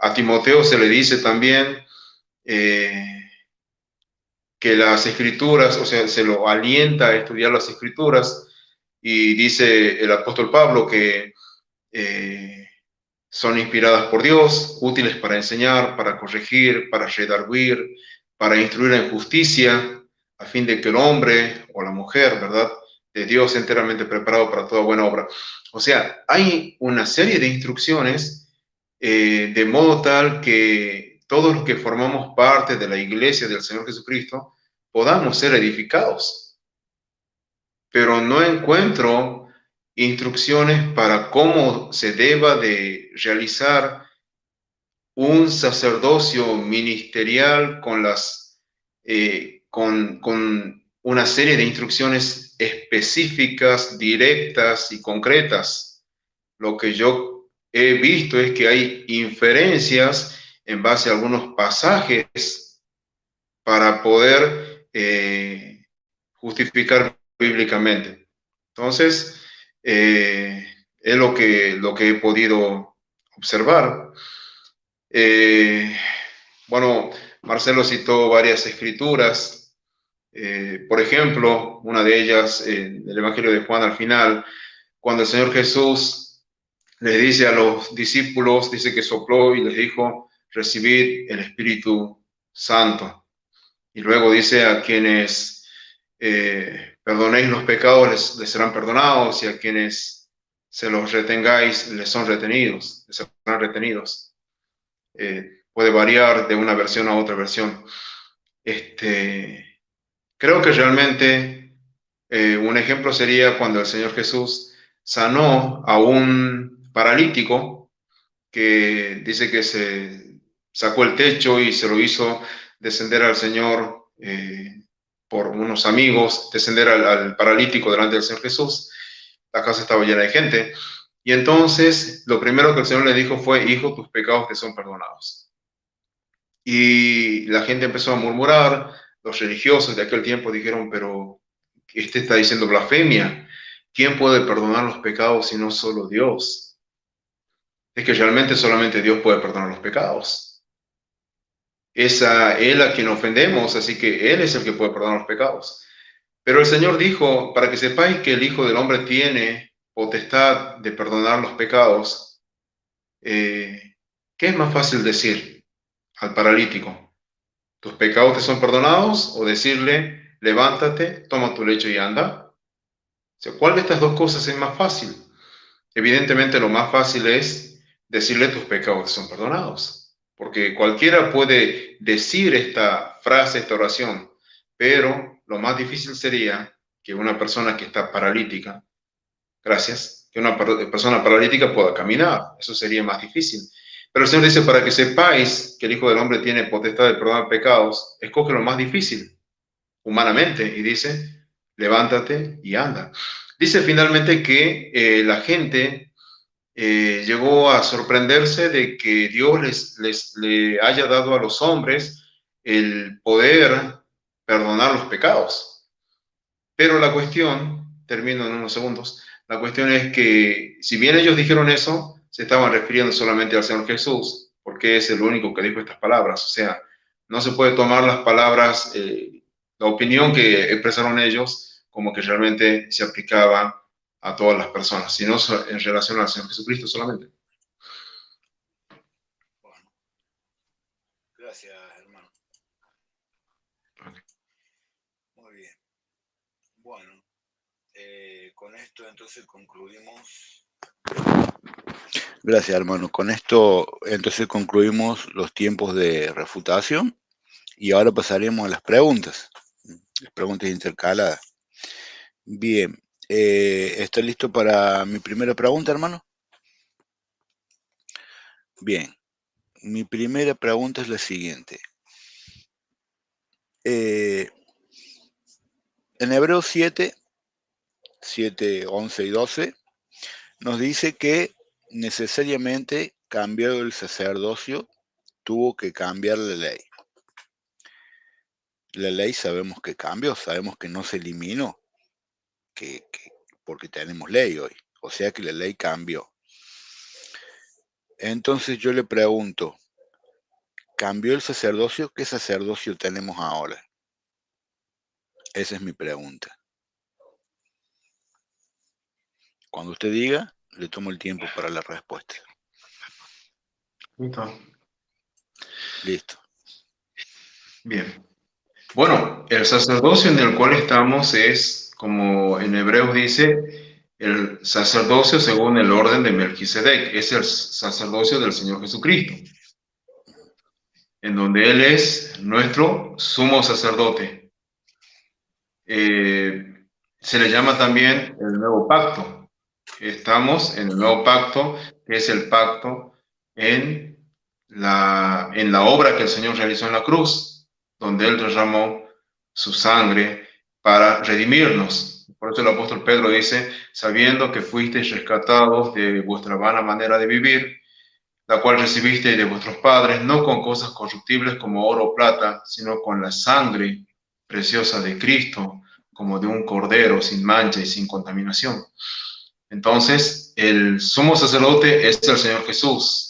A Timoteo se le dice también que las escrituras, o sea, se lo alienta a estudiar las escrituras, y dice el apóstol Pablo que son inspiradas por Dios, útiles para enseñar, para corregir, para redarguir, para instruir en justicia, a fin de que el hombre o la mujer, ¿verdad?, de Dios enteramente preparado para toda buena obra. O sea, hay una serie de instrucciones de modo tal que todos los que formamos parte de la iglesia del Señor Jesucristo podamos ser edificados. Pero no encuentro instrucciones para cómo se deba de realizar un sacerdocio ministerial con una serie de instrucciones específicas, directas y concretas. Lo que yo he visto es que hay inferencias en base a algunos pasajes para poder justificar bíblicamente. Entonces, es lo que he podido observar. Bueno, Marcelo citó varias escrituras. Por ejemplo, una de ellas, el Evangelio de Juan al final, cuando el Señor Jesús les dice a los discípulos, dice que sopló y les dijo, recibid el Espíritu Santo. Y luego dice, a quienes perdonéis los pecados les serán perdonados, y a quienes se los retengáis les serán retenidos. Puede variar de una versión a otra versión. Creo que realmente un ejemplo sería cuando el Señor Jesús sanó a un paralítico que dice que se sacó el techo y se lo hizo descender al Señor por unos amigos, descender al paralítico delante del Señor Jesús. La casa estaba llena de gente. Y entonces lo primero que el Señor le dijo fue, hijo, tus pecados te son perdonados. Y la gente empezó a murmurar. Los religiosos de aquel tiempo dijeron, pero este está diciendo blasfemia. ¿Quién puede perdonar los pecados si no solo Dios? Es que realmente solamente Dios puede perdonar los pecados. Es a Él a quien ofendemos, así que Él es el que puede perdonar los pecados. Pero el Señor dijo, para que sepáis que el Hijo del Hombre tiene potestad de perdonar los pecados, ¿qué es más fácil decir al paralítico? ¿Tus pecados te son perdonados? O decirle, levántate, toma tu lecho y anda. O sea, ¿cuál de estas dos cosas es más fácil? Evidentemente lo más fácil es decirle tus pecados te son perdonados. Porque cualquiera puede decir esta frase, esta oración, pero lo más difícil sería que una persona que está paralítica, que una persona paralítica pueda caminar. Eso sería más difícil. Pero el Señor dice, para que sepáis que el Hijo del Hombre tiene potestad de perdonar pecados, escoge lo más difícil, humanamente, y dice, levántate y anda. Dice finalmente que la gente llegó a sorprenderse de que Dios le haya dado a los hombres el poder perdonar los pecados. Pero la cuestión, termino en unos segundos, la cuestión es que si bien ellos dijeron eso, se estaban refiriendo solamente al Señor Jesús, porque es el único que dijo estas palabras. O sea, no se puede tomar las palabras, la opinión que expresaron ellos, como que realmente se aplicaba a todas las personas, sino en relación al Señor Jesucristo solamente. Bueno, gracias, hermano. Okay. Muy bien. Bueno, con esto entonces concluimos. Gracias, hermano. Con esto entonces concluimos los tiempos de refutación y ahora pasaremos a las preguntas intercaladas. Bien, ¿está listo para mi primera pregunta, hermano? Bien, mi primera pregunta es la siguiente. En Hebreos 7, 11 y 12, nos dice que necesariamente cambiado el sacerdocio, tuvo que cambiar la ley. La ley sabemos que cambió, sabemos que no se eliminó, porque tenemos ley hoy, o sea que la ley cambió. Entonces yo le pregunto, ¿cambió el sacerdocio? ¿Qué sacerdocio tenemos ahora? Esa es mi pregunta. Cuando usted diga, le tomo el tiempo para la respuesta. Listo. Bien. Bueno, el sacerdocio en el cual estamos es, como en Hebreos dice, el sacerdocio según el orden de Melquisedec, es el sacerdocio del Señor Jesucristo, en donde Él es nuestro sumo sacerdote. Se le llama también el nuevo pacto. Estamos en el nuevo pacto, que es el pacto en la obra que el Señor realizó en la cruz, donde Él derramó su sangre para redimirnos. Por eso el apóstol Pedro dice, sabiendo que fuisteis rescatados de vuestra vana manera de vivir, la cual recibisteis de vuestros padres, no con cosas corruptibles como oro o plata, sino con la sangre preciosa de Cristo, como de un cordero sin mancha y sin contaminación. Entonces, el sumo sacerdote es el Señor Jesús.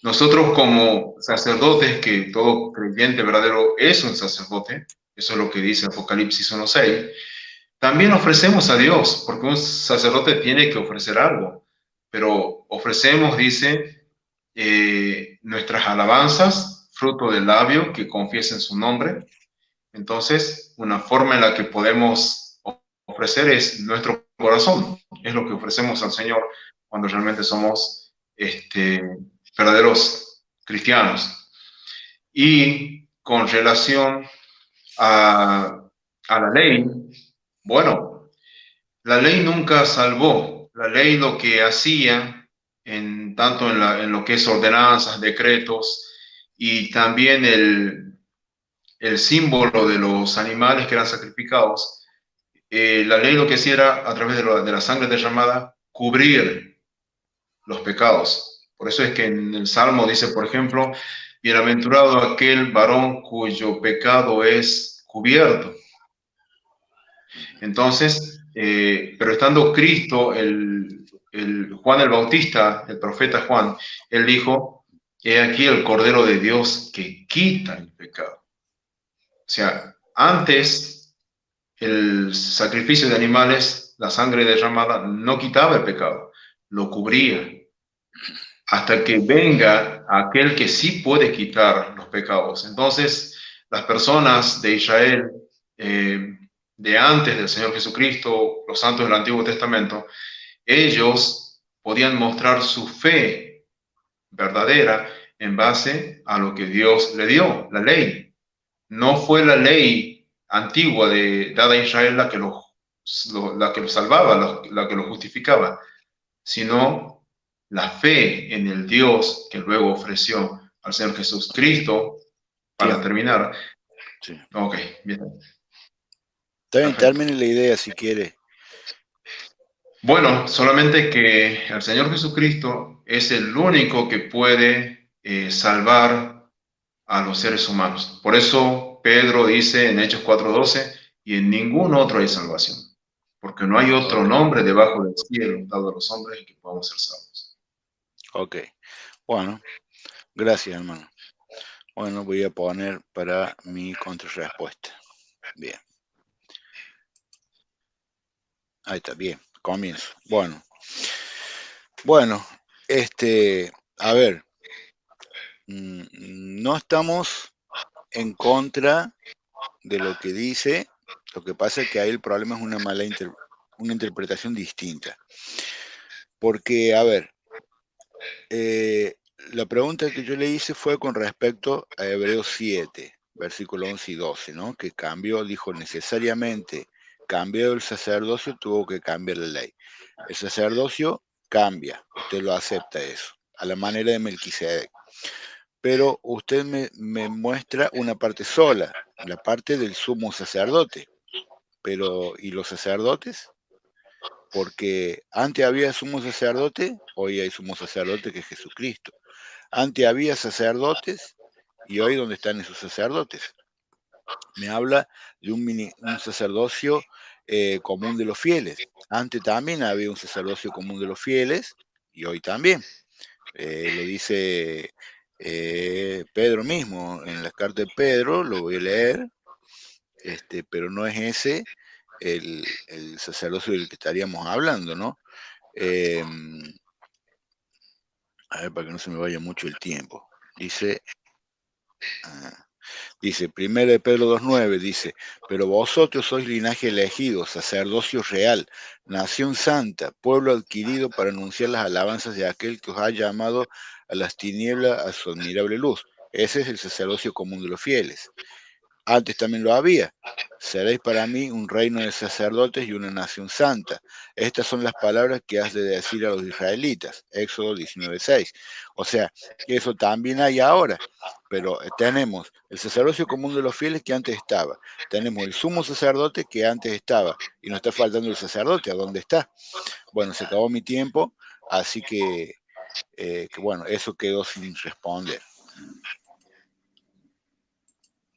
Nosotros como sacerdotes, que todo creyente verdadero es un sacerdote, eso es lo que dice Apocalipsis 1:6, también ofrecemos a Dios, porque un sacerdote tiene que ofrecer algo, pero ofrecemos, dice, nuestras alabanzas, fruto del labio que confiesen su nombre. Entonces, una forma en la que podemos ofrecer es nuestro corazón, es lo que ofrecemos al Señor cuando realmente somos verdaderos cristianos. Y con relación a la ley, bueno, la ley nunca salvó. La ley lo que hacía, tanto en lo que es ordenanzas, decretos, y también el símbolo de los animales que eran sacrificados, la ley lo que hacía era, a través de la sangre derramada, cubrir los pecados. Por eso es que en el Salmo dice, por ejemplo, bienaventurado aquel varón cuyo pecado es cubierto. Entonces, pero estando Cristo, Juan el Bautista, el profeta Juan, él dijo, he aquí el Cordero de Dios que quita el pecado. O sea, antes el sacrificio de animales, la sangre derramada, no quitaba el pecado, lo cubría. Hasta que venga aquel que sí puede quitar los pecados. Entonces, las personas de Israel, de antes del Señor Jesucristo, los santos del Antiguo Testamento, ellos podían mostrar su fe verdadera en base a lo que Dios le dio, la ley. No fue la ley antigua dada a Israel la que lo salvaba, la que lo justificaba, sino la fe en el Dios que luego ofreció al Señor Jesús. Cristo, para terminar. Sí. Ok, bien. También termine la idea si quiere. Bueno, solamente que el Señor Jesucristo es el único que puede salvar a los seres humanos. Por eso Pedro dice en Hechos 4:12, y en ningún otro hay salvación, porque no hay otro Ok, nombre debajo del cielo dado a los hombres en que podamos ser salvos. ok. Bueno, gracias, hermano. Bueno, voy a poner para mi contrarrespuesta. Bien, ahí está, bien, comienzo. Bueno, a ver, no estamos en contra de lo que dice, lo que pasa es que ahí el problema es una interpretación distinta. Porque, a ver, eh, la pregunta que yo le hice fue con respecto a Hebreos 7, versículo 11 y 12, ¿no? Que cambió, dijo necesariamente, cambió el sacerdocio, tuvo que cambiar la ley. El sacerdocio cambia, usted lo acepta eso, a la manera de Melquisedec. Pero usted me muestra una parte sola, la parte del sumo sacerdote. Pero, ¿y los sacerdotes? Porque antes había sumo sacerdote, hoy hay sumo sacerdote que es Jesucristo. Antes había sacerdotes y hoy ¿dónde están esos sacerdotes? Me habla de un sacerdocio común de los fieles. Antes también había un sacerdocio común de los fieles y hoy también. Lo dice Pedro mismo en la carta de Pedro, lo voy a leer, pero no es ese el sacerdocio del que estaríamos hablando, ¿no? Eh, a ver, para que no se me vaya mucho el tiempo. Dice, ah, dice, 1 de Pedro 2.9, dice, pero vosotros sois linaje elegido, sacerdocio real, nación santa, pueblo adquirido para anunciar las alabanzas de aquel que os ha llamado a las tinieblas a su admirable luz. Ese es el sacerdocio común de los fieles. Antes también lo había. Seréis para mí un reino de sacerdotes y una nación santa. Estas son las palabras que has de decir a los israelitas. Éxodo 19:6. O sea, eso también hay ahora. Pero tenemos el sacerdocio común de los fieles que antes estaba. Tenemos el sumo sacerdote que antes estaba. Y nos está faltando el sacerdote. ¿A dónde está? Bueno, se acabó mi tiempo. Así que bueno, eso quedó sin responder.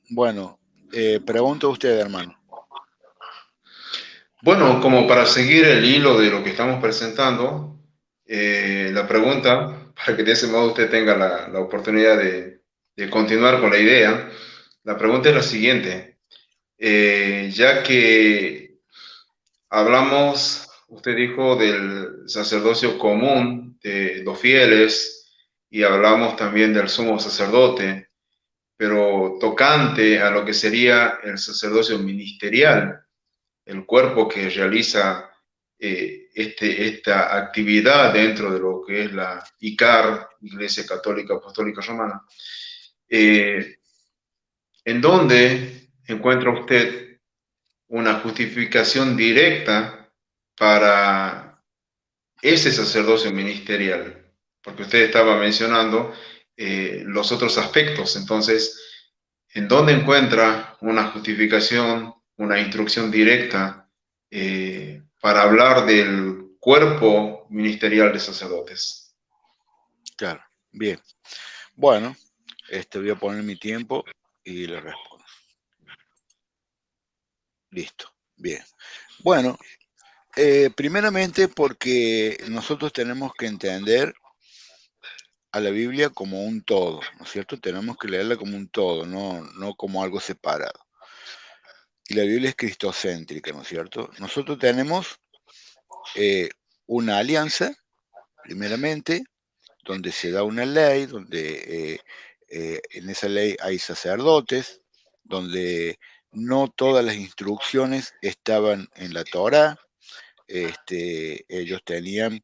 Bueno, pregunta usted, hermano. Bueno, como para seguir el hilo de lo que estamos presentando, la pregunta, para que de ese modo usted tenga la oportunidad de continuar con la idea, la pregunta es la siguiente. Ya que hablamos, usted dijo del sacerdocio común de los fieles y hablamos también del sumo sacerdote, pero tocante a lo que sería el sacerdocio ministerial, el cuerpo que realiza esta actividad dentro de lo que es la ICAR, Iglesia Católica Apostólica Romana, en donde encuentra usted una justificación directa para ese sacerdocio ministerial, porque usted estaba mencionando los otros aspectos. Entonces, ¿en dónde encuentra una justificación, una instrucción directa para hablar del cuerpo ministerial de sacerdotes? Claro, bien. Bueno, voy a poner mi tiempo y le respondo. Listo, bien. Bueno, primeramente porque nosotros tenemos que entender a la Biblia como un todo, ¿no es cierto? Tenemos que leerla como un todo, no como algo separado. Y la Biblia es cristocéntrica, ¿no es cierto? Nosotros tenemos una alianza, primeramente, donde se da una ley, donde en esa ley hay sacerdotes, donde no todas las instrucciones estaban en la Torá, ellos tenían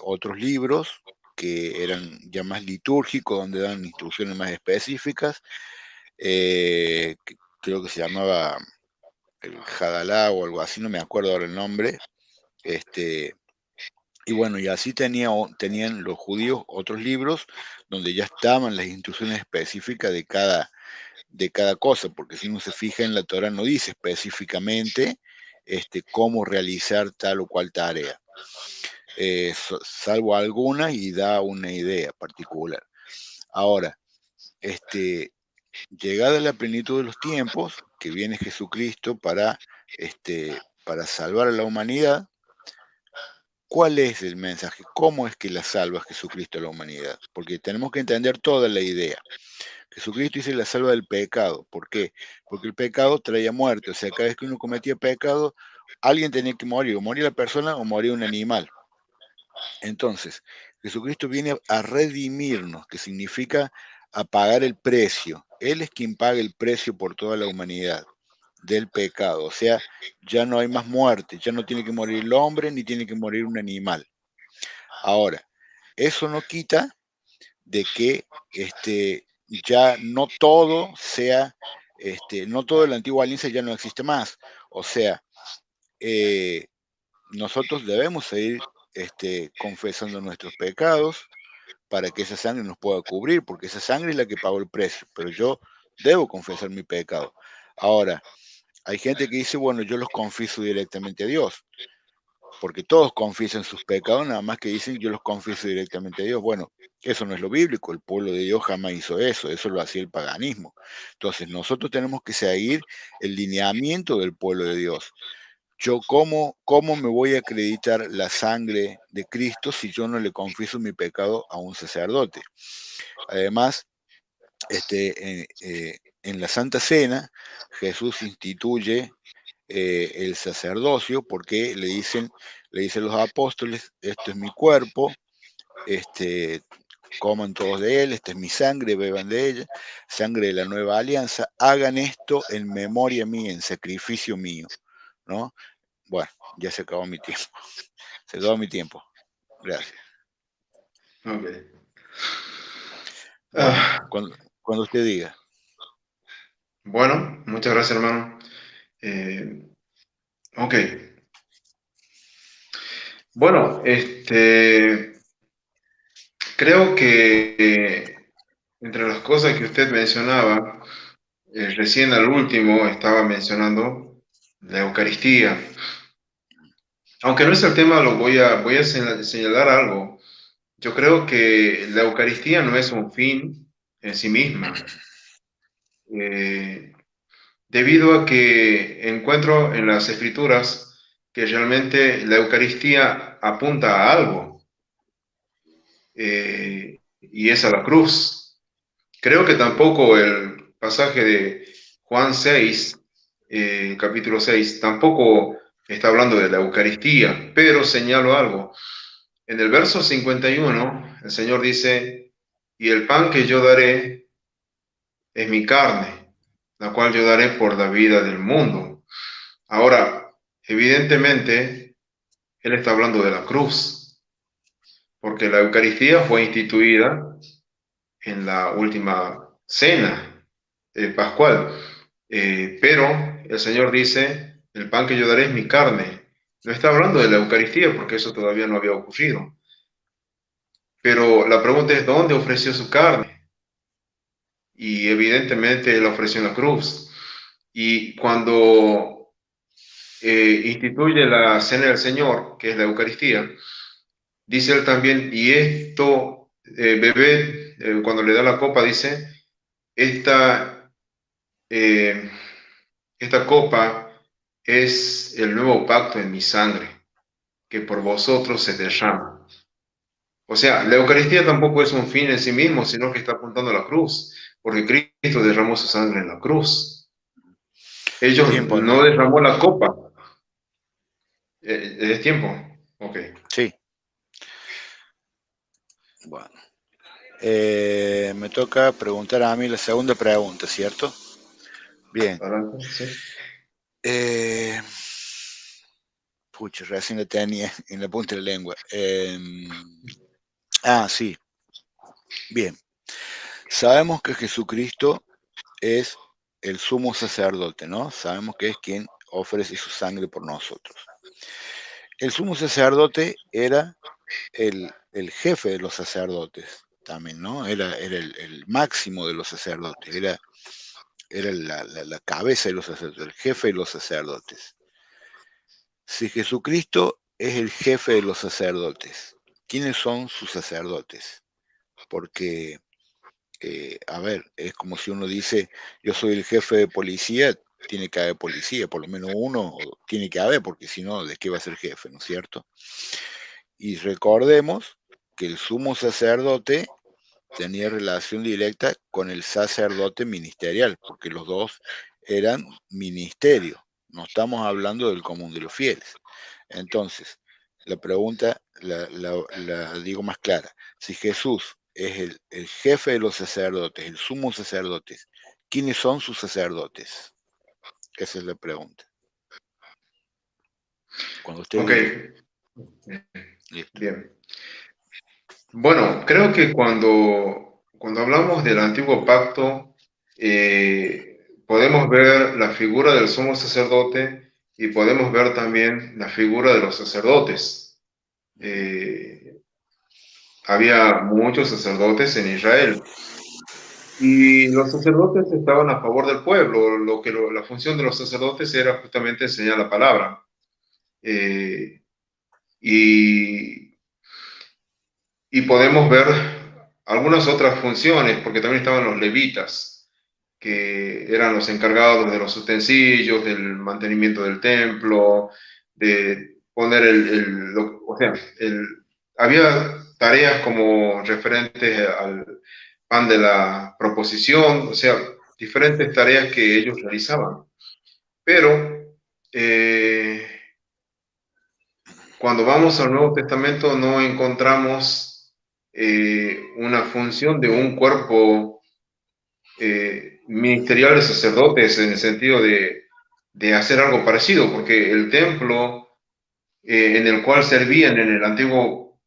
otros libros que eran ya más litúrgicos, donde dan instrucciones más específicas, creo que se llamaba el Hadalá o algo así, no me acuerdo ahora el nombre, y bueno, y así tenían los judíos otros libros donde ya estaban las instrucciones específicas de cada cosa, porque si uno se fija en la Torah no dice específicamente cómo realizar tal o cual tarea, salvo algunas y da una idea particular. Ahora, este, llegada la plenitud de los tiempos, que viene Jesucristo para salvar a la humanidad, ¿cuál es el mensaje? ¿Cómo es que la salva Jesucristo a la humanidad? Porque tenemos que entender toda la idea. Jesucristo dice la salva del pecado. ¿Por qué? Porque el pecado traía muerte. O sea, cada vez que uno cometía pecado, alguien tenía que morir. O moría la persona o moría un animal. Entonces, Jesucristo viene a redimirnos, que significa a pagar el precio. Él es quien paga el precio por toda la humanidad del pecado. O sea, ya no hay más muerte, ya no tiene que morir el hombre ni tiene que morir un animal. Ahora, eso no quita de que ya no todo sea, no todo de la antigua alianza ya no existe más. O sea, eh, nosotros debemos seguir confesando nuestros pecados para que esa sangre nos pueda cubrir, porque esa sangre es la que pagó el precio, pero yo debo confesar mi pecado. Ahora, hay gente que dice, bueno, yo los confieso directamente a Dios, porque todos confiesan sus pecados, nada más que dicen yo los confieso directamente a Dios. Bueno, eso no es lo bíblico, el pueblo de Dios jamás hizo eso lo hacía el paganismo. Entonces nosotros tenemos que seguir el lineamiento del pueblo de Dios. Yo, ¿cómo me voy a acreditar la sangre de Cristo si yo no le confieso mi pecado a un sacerdote? Además, en la Santa Cena, Jesús instituye el sacerdocio porque le dicen los apóstoles, esto es mi cuerpo, coman todos de él, esta es mi sangre, beban de ella, sangre de la nueva alianza, hagan esto en memoria mía, en sacrificio mío, ¿no? Bueno, ya se acabó mi tiempo, se acabó mi tiempo, gracias. Ok. Bueno, Ah, cuando usted diga. bueno, muchas gracias, hermano. Eh, ok. Bueno, creo que entre las cosas que usted mencionaba, recién al último estaba mencionando la Eucaristía. Aunque no es el tema, voy a señalar algo. Yo creo que la Eucaristía no es un fin en sí misma, debido a que encuentro en las Escrituras que realmente la Eucaristía apunta a algo, y es a la cruz. Creo que tampoco el pasaje de Juan 6, capítulo 6, tampoco está hablando de la Eucaristía, pero señalo algo. En el verso 51, el Señor dice, y el pan que yo daré es mi carne, la cual yo daré por la vida del mundo. Ahora, evidentemente, Él está hablando de la cruz, porque la Eucaristía fue instituida en la última cena pascual. Pero el Señor dice, el pan que yo daré es mi carne. No está hablando de la Eucaristía porque eso todavía no había ocurrido. Pero la pregunta es, ¿dónde ofreció su carne? Y evidentemente Él ofreció en la cruz. Y cuando instituye la cena del Señor, que es la Eucaristía, dice Él también, y esto, bebé, cuando le da la copa, dice, esta eh, esta copa es el nuevo pacto en mi sangre, que por vosotros se derrama. O sea, la Eucaristía tampoco es un fin en sí mismo, sino que está apuntando a la cruz, porque Cristo derramó su sangre en la cruz. Ellos Tiempo, no derramó la copa. ¿Es tiempo? Ok. sí, bueno. Me toca preguntar a mí la segunda pregunta, ¿cierto? Bien. Adelante, sí. Eh, Pucha, recién la tenía en la punta de la lengua. Sí, bien. Sabemos que Jesucristo es el sumo sacerdote, ¿no? Sabemos que es quien ofrece su sangre por nosotros. El sumo sacerdote era el jefe de los sacerdotes también, ¿no? Era el máximo de los sacerdotes, era la cabeza de los sacerdotes, el jefe de los sacerdotes. Si Jesucristo es el jefe de los sacerdotes, ¿quiénes son sus sacerdotes? Porque A ver, es como si uno dice, yo soy el jefe de policía, tiene que haber policía, por lo menos uno tiene que haber, porque si no, ¿de qué va a ser jefe, no es cierto? Y recordemos que el sumo sacerdote tenía relación directa con el sacerdote ministerial, porque los dos eran ministerio, no estamos hablando del común de los fieles. Entonces, la pregunta la digo más clara. Si Jesús es el jefe de los sacerdotes, el sumo sacerdote, ¿quiénes son sus sacerdotes? Esa es la pregunta. Cuando usted Ok, diga, listo. bien. Bueno, creo que cuando hablamos del antiguo pacto, podemos ver la figura del sumo sacerdote y podemos ver también la figura de los sacerdotes. Eh, Había muchos sacerdotes en Israel y los sacerdotes estaban a favor del pueblo. La función de los sacerdotes era justamente enseñar la palabra. Eh, y Y podemos ver algunas otras funciones, porque también estaban los levitas, que eran los encargados de los utensilios, del mantenimiento del templo, de poner o sea, había tareas como referentes al pan de la proposición, o sea, diferentes tareas que ellos realizaban. Pero eh, cuando vamos al Nuevo Testamento no encontramos una función de un cuerpo ministerial de sacerdotes en el sentido de hacer algo parecido, porque el templo en el cual servían en el antiguo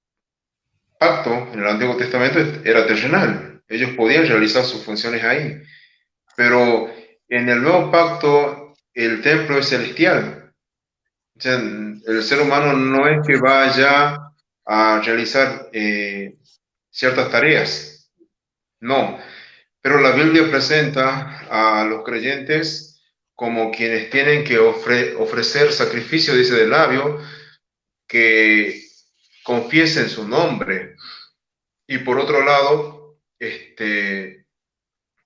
pacto, en el Antiguo Testamento, era terrenal. Ellos podían realizar sus funciones ahí, pero en el Nuevo Pacto el templo es celestial. O sea, el ser humano no es que vaya a realizar ciertas tareas, no, pero la Biblia presenta a los creyentes como quienes tienen que ofrecer sacrificio, dice del labio, que confiesen su nombre. Y por otro lado,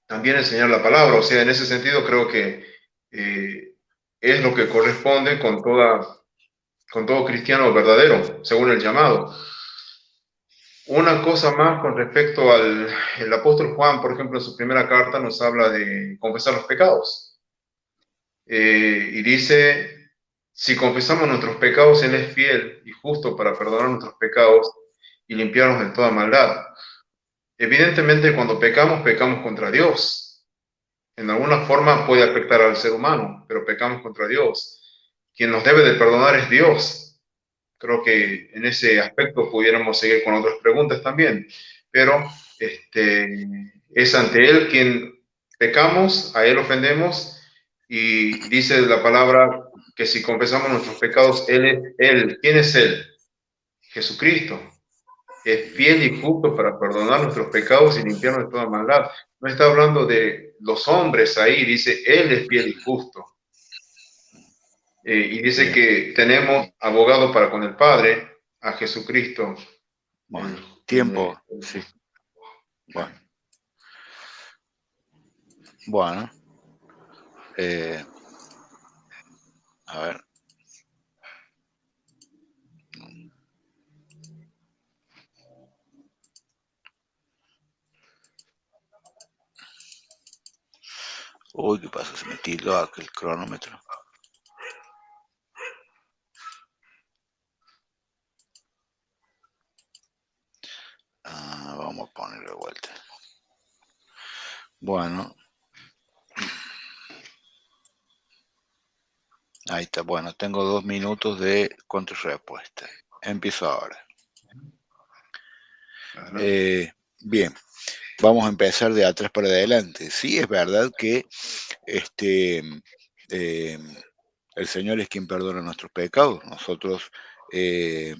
también enseñar la palabra. O sea, en ese sentido creo que es lo que corresponde con todo cristiano verdadero, según el llamado. Una cosa más con respecto al el apóstol Juan, por ejemplo, en su primera carta nos habla de confesar los pecados. Y dice, si confesamos nuestros pecados, Él es fiel y justo para perdonar nuestros pecados y limpiarnos de toda maldad. Evidentemente, cuando pecamos, pecamos contra Dios. En alguna forma puede afectar al ser humano, pero pecamos contra Dios. Quien nos debe de perdonar es Dios. Creo que en ese aspecto pudiéramos seguir con otras preguntas también, pero es ante Él quien pecamos, a Él ofendemos, y dice la palabra que si confesamos nuestros pecados, Él es Él. ¿Quién es Él? Jesucristo. Es fiel y justo para perdonar nuestros pecados y limpiarnos de toda maldad. No está hablando de los hombres ahí, dice, Él es fiel y justo. Y dice Bien, que tenemos abogado para con el Padre, a Jesucristo. bueno, El- tiempo, sí, bueno, bueno, eh, a ver, uy, ¿qué pasa? Se me tildó aquel cronómetro. Vamos a ponerlo de vuelta. Bueno, ahí está. Bueno, tengo 2 minutos de contrarrespuesta. Empiezo ahora. Adelante. Eh, bien, vamos a empezar de atrás para adelante. Sí, es verdad que este, eh, el Señor es quien perdona nuestros pecados. Nosotros eh,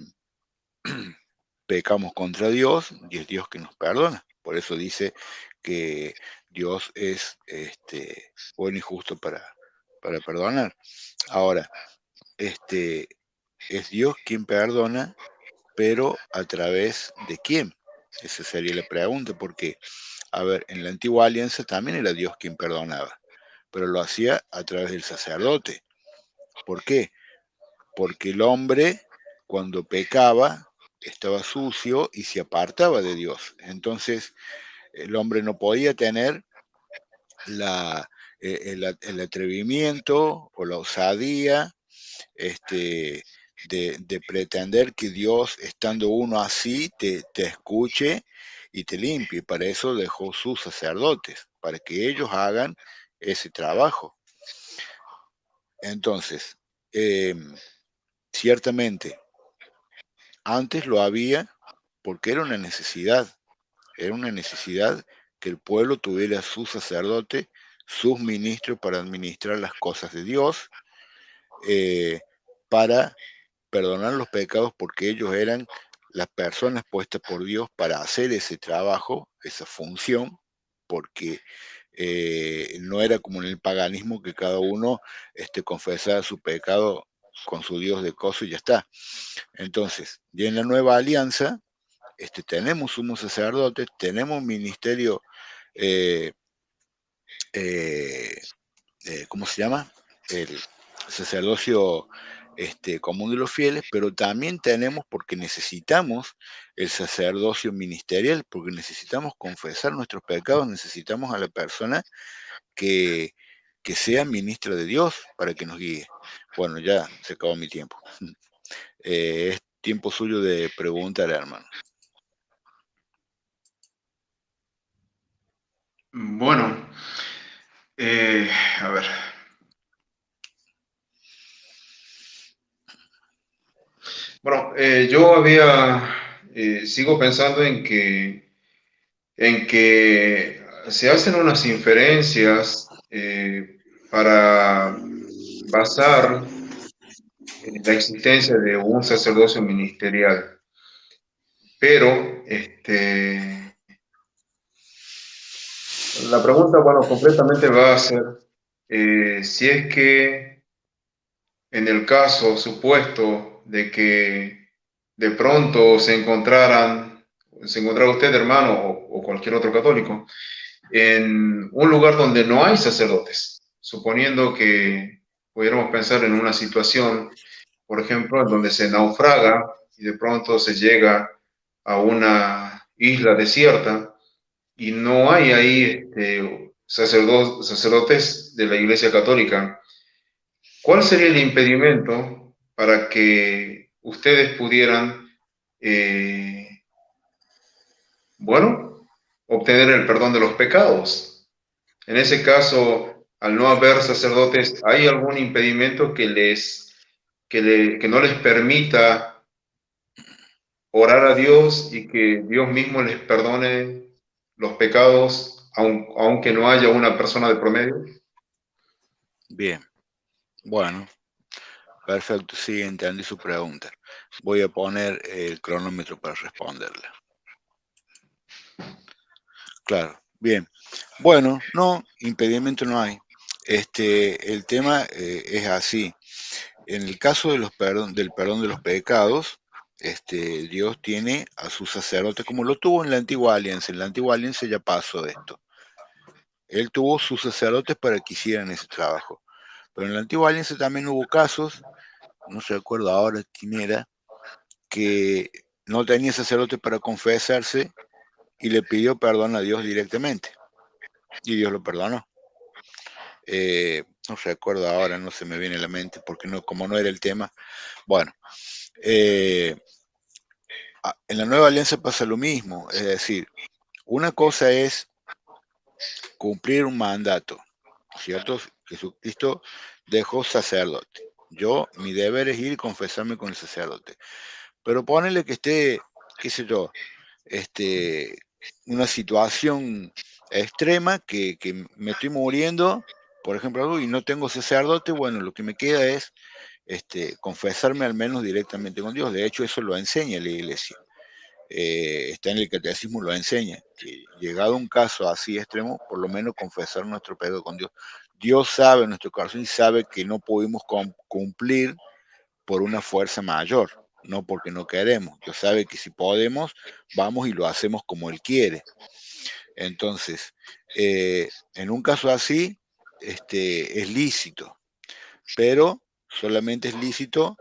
pecamos contra Dios y es Dios que nos perdona. Por eso dice que Dios es bueno y justo para perdonar. Ahora, este, es Dios quien perdona, pero ¿a través de quién? Esa sería la pregunta, porque A ver, en la antigua alianza también era Dios quien perdonaba, pero lo hacía a través del sacerdote. ¿Por qué? Porque el hombre, cuando pecaba, estaba sucio y se apartaba de Dios. Entonces, el hombre no podía tener la, el atrevimiento o la osadía de pretender que Dios, estando uno así, te escuche y te limpie. Para eso dejó sus sacerdotes, para que ellos hagan ese trabajo. Entonces, eh, ciertamente, antes lo había porque era una necesidad que el pueblo tuviera su sacerdote, sus ministros para administrar las cosas de Dios, eh, para perdonar los pecados, porque ellos eran las personas puestas por Dios para hacer ese trabajo, esa función, porque no era como en el paganismo que cada uno confesaba su pecado con su Dios de coso y ya está. Entonces, ya en la nueva alianza, tenemos sumos sacerdotes, tenemos ministerio, eh, eh, ¿cómo se llama? El sacerdocio común de los fieles, pero también tenemos, porque necesitamos el sacerdocio ministerial, porque necesitamos confesar nuestros pecados, necesitamos a la persona que, que sea ministra de Dios para que nos guíe. Bueno, ya se acabó mi tiempo. Es tiempo suyo de preguntar, hermano. Bueno, a ver. Bueno, sigo pensando en que se hacen unas inferencias para basar la existencia de un sacerdocio ministerial, pero la pregunta, bueno, completamente va a ser si es que en el caso supuesto de que de pronto se encontrara usted, hermano, o cualquier otro católico, en un lugar donde no hay sacerdotes, suponiendo que pudiéramos pensar en una situación, por ejemplo, en donde se naufraga y de pronto se llega a una isla desierta y no hay ahí sacerdotes de la Iglesia Católica. ¿Cuál sería el impedimento para que ustedes pudieran, eh, bueno, obtener el perdón de los pecados? En ese caso, al no haber sacerdotes, ¿hay algún impedimento que no les permita orar a Dios y que Dios mismo les perdone los pecados, aunque no haya una persona de promedio? Bien, bueno, perfecto, sí, entendí su pregunta. Voy a poner el cronómetro para responderla. Claro, bien. Bueno, no, impedimento no hay. El tema es así. En el caso de del perdón de los pecados, Dios tiene a su sacerdote, como lo tuvo en la antigua alianza. En la antigua alianza ya pasó esto. Él tuvo sus sacerdotes para que hicieran ese trabajo. Pero en la antigua alianza también hubo casos, no se recuerdo ahora quién era, que no tenía sacerdote para confesarse y le pidió perdón a Dios directamente. Y Dios lo perdonó. No recuerdo ahora, no se me viene a la mente, porque no, como no era el tema. Bueno, eh, en la nueva alianza pasa lo mismo, es decir, una cosa es cumplir un mandato, ¿cierto? Jesucristo dejó sacerdote. Yo, mi deber es ir y confesarme con el sacerdote. Pero ponele que esté, qué sé yo, este, una situación extrema que me estoy muriendo, por ejemplo, y no tengo sacerdote, bueno, lo que me queda es confesarme al menos directamente con Dios. De hecho, eso lo enseña la iglesia. Está en el catecismo, lo enseña, que llegado un caso así extremo, por lo menos confesar nuestro pecado con Dios. Dios sabe nuestro corazón y sabe que no pudimos cumplir por una fuerza mayor, no porque no queremos. Dios sabe que si podemos, vamos y lo hacemos como Él quiere. Entonces, en un caso así, es lícito, pero solamente es lícito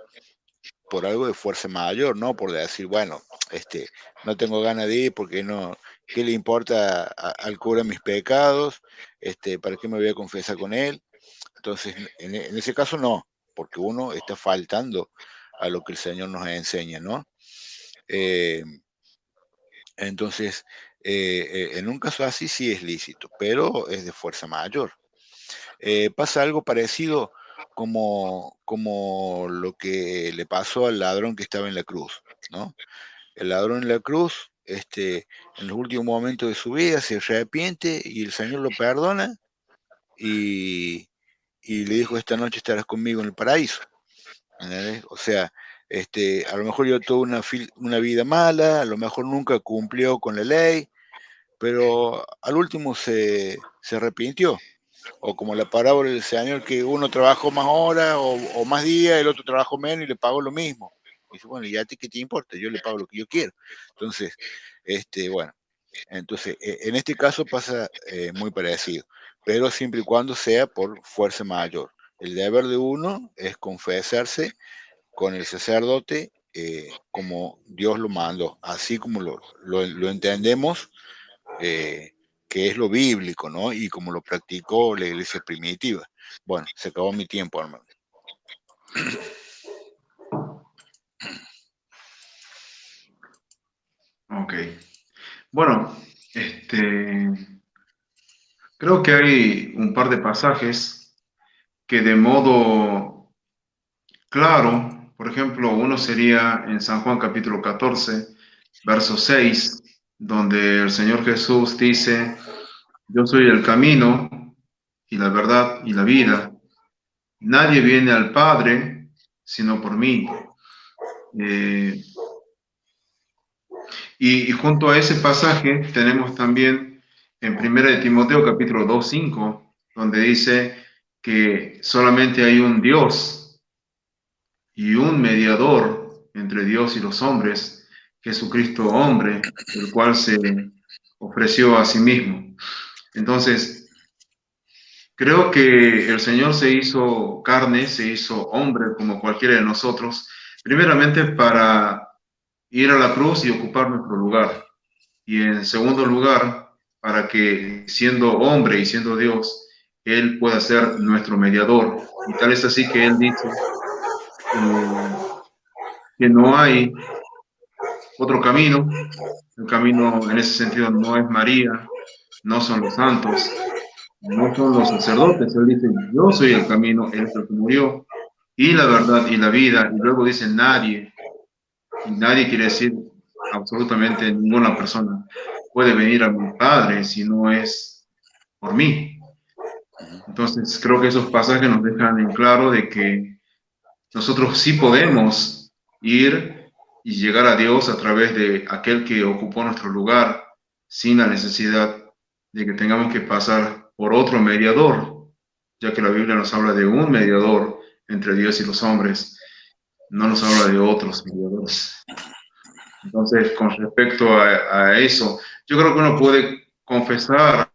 por algo de fuerza mayor, no por decir, bueno, no tengo ganas de ir porque no, ¿qué le importa al cura mis pecados? ¿Para qué me voy a confesar con él? Entonces, en ese caso no, porque uno está faltando a lo que el Señor nos enseña, ¿no? Eh, entonces, en un caso así sí es lícito, pero es de fuerza mayor. Pasa algo parecido como lo que le pasó al ladrón que estaba en la cruz, ¿no? El ladrón en la cruz, en los últimos momentos de su vida se arrepiente y el Señor lo perdona y, y le dijo, esta noche estarás conmigo en el paraíso. ¿Entendés? O sea, a lo mejor yo tuve una vida mala, a lo mejor nunca cumplió con la ley, pero al último se arrepintió. O como la parábola del Señor, que uno trabajó más horas o más días, el otro trabajó menos y le pagó lo mismo. Y dice, bueno, ¿y a ti qué te importa? Yo le pago lo que yo quiero. Entonces, bueno, entonces, en este caso pasa muy parecido, pero siempre y cuando sea por fuerza mayor. El deber de uno es confesarse con el sacerdote como Dios lo mandó, así como lo entendemos, eh, que es lo bíblico, ¿no? Y como lo practicó la iglesia primitiva. Bueno, se acabó mi tiempo, hermano. Ok. Bueno, creo que hay un par de pasajes que de modo claro, por ejemplo, uno sería en San Juan capítulo 14, verso 6, donde el Señor Jesús dice, yo soy el camino y la verdad y la vida. Nadie viene al Padre sino por mí. Eh, y junto a ese pasaje tenemos también en 1 de Timoteo capítulo 2, 5, donde dice que solamente hay un Dios y un mediador entre Dios y los hombres, Jesucristo hombre, el cual se ofreció a sí mismo. Entonces, creo que el Señor se hizo carne, se hizo hombre como cualquiera de nosotros, primeramente para ir a la cruz y ocupar nuestro lugar. Y en segundo lugar, para que siendo hombre y siendo Dios, Él pueda ser nuestro mediador. Y tal es así que Él dice que no hay otro camino. El camino en ese sentido no es María, no son los santos, no son los sacerdotes. Él dice, yo soy el camino, Él es el que murió, y la verdad y la vida. Y luego dice nadie, y nadie quiere decir absolutamente ninguna persona puede venir a mi Padre si no es por mí. Entonces creo que esos pasajes nos dejan en claro de que nosotros sí podemos ir y llegar a Dios a través de aquel que ocupó nuestro lugar sin la necesidad de que tengamos que pasar por otro mediador, ya que la Biblia nos habla de un mediador entre Dios y los hombres, no nos habla de otros mediadores. Entonces, con respecto a eso, yo creo que uno puede confesar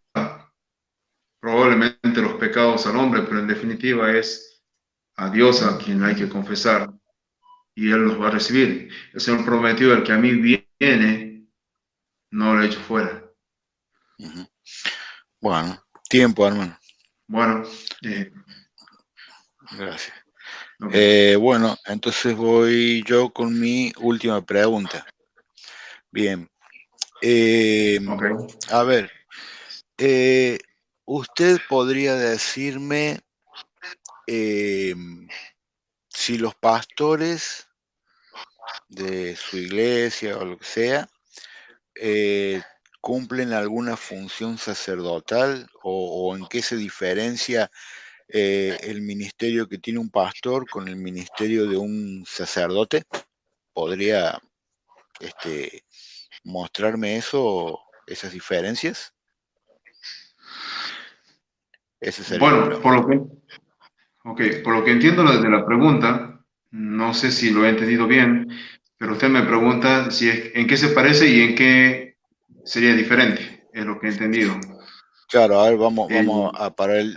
probablemente los pecados al hombre, pero en definitiva es a Dios a quien hay que confesar y Él los va a recibir. El Señor prometió, el que a mí viene, no lo echo fuera. Bueno, tiempo, hermano. Bueno, Gracias. okay. Bueno, entonces voy yo con mi última pregunta. Bien. Okay. A ver, ¿usted podría decirme si los pastores de su iglesia o lo que sea cumplen alguna función sacerdotal o en qué se diferencia el ministerio que tiene un pastor con el ministerio de un sacerdote? ¿Podría mostrarme esas diferencias? Esa sería la Bueno, pregunta. por lo que entiendo desde la pregunta, no sé si lo he entendido bien, pero usted me pregunta si en qué se parece y en qué sería diferente. es lo que he entendido. Claro, a ver, vamos, Eh, vamos a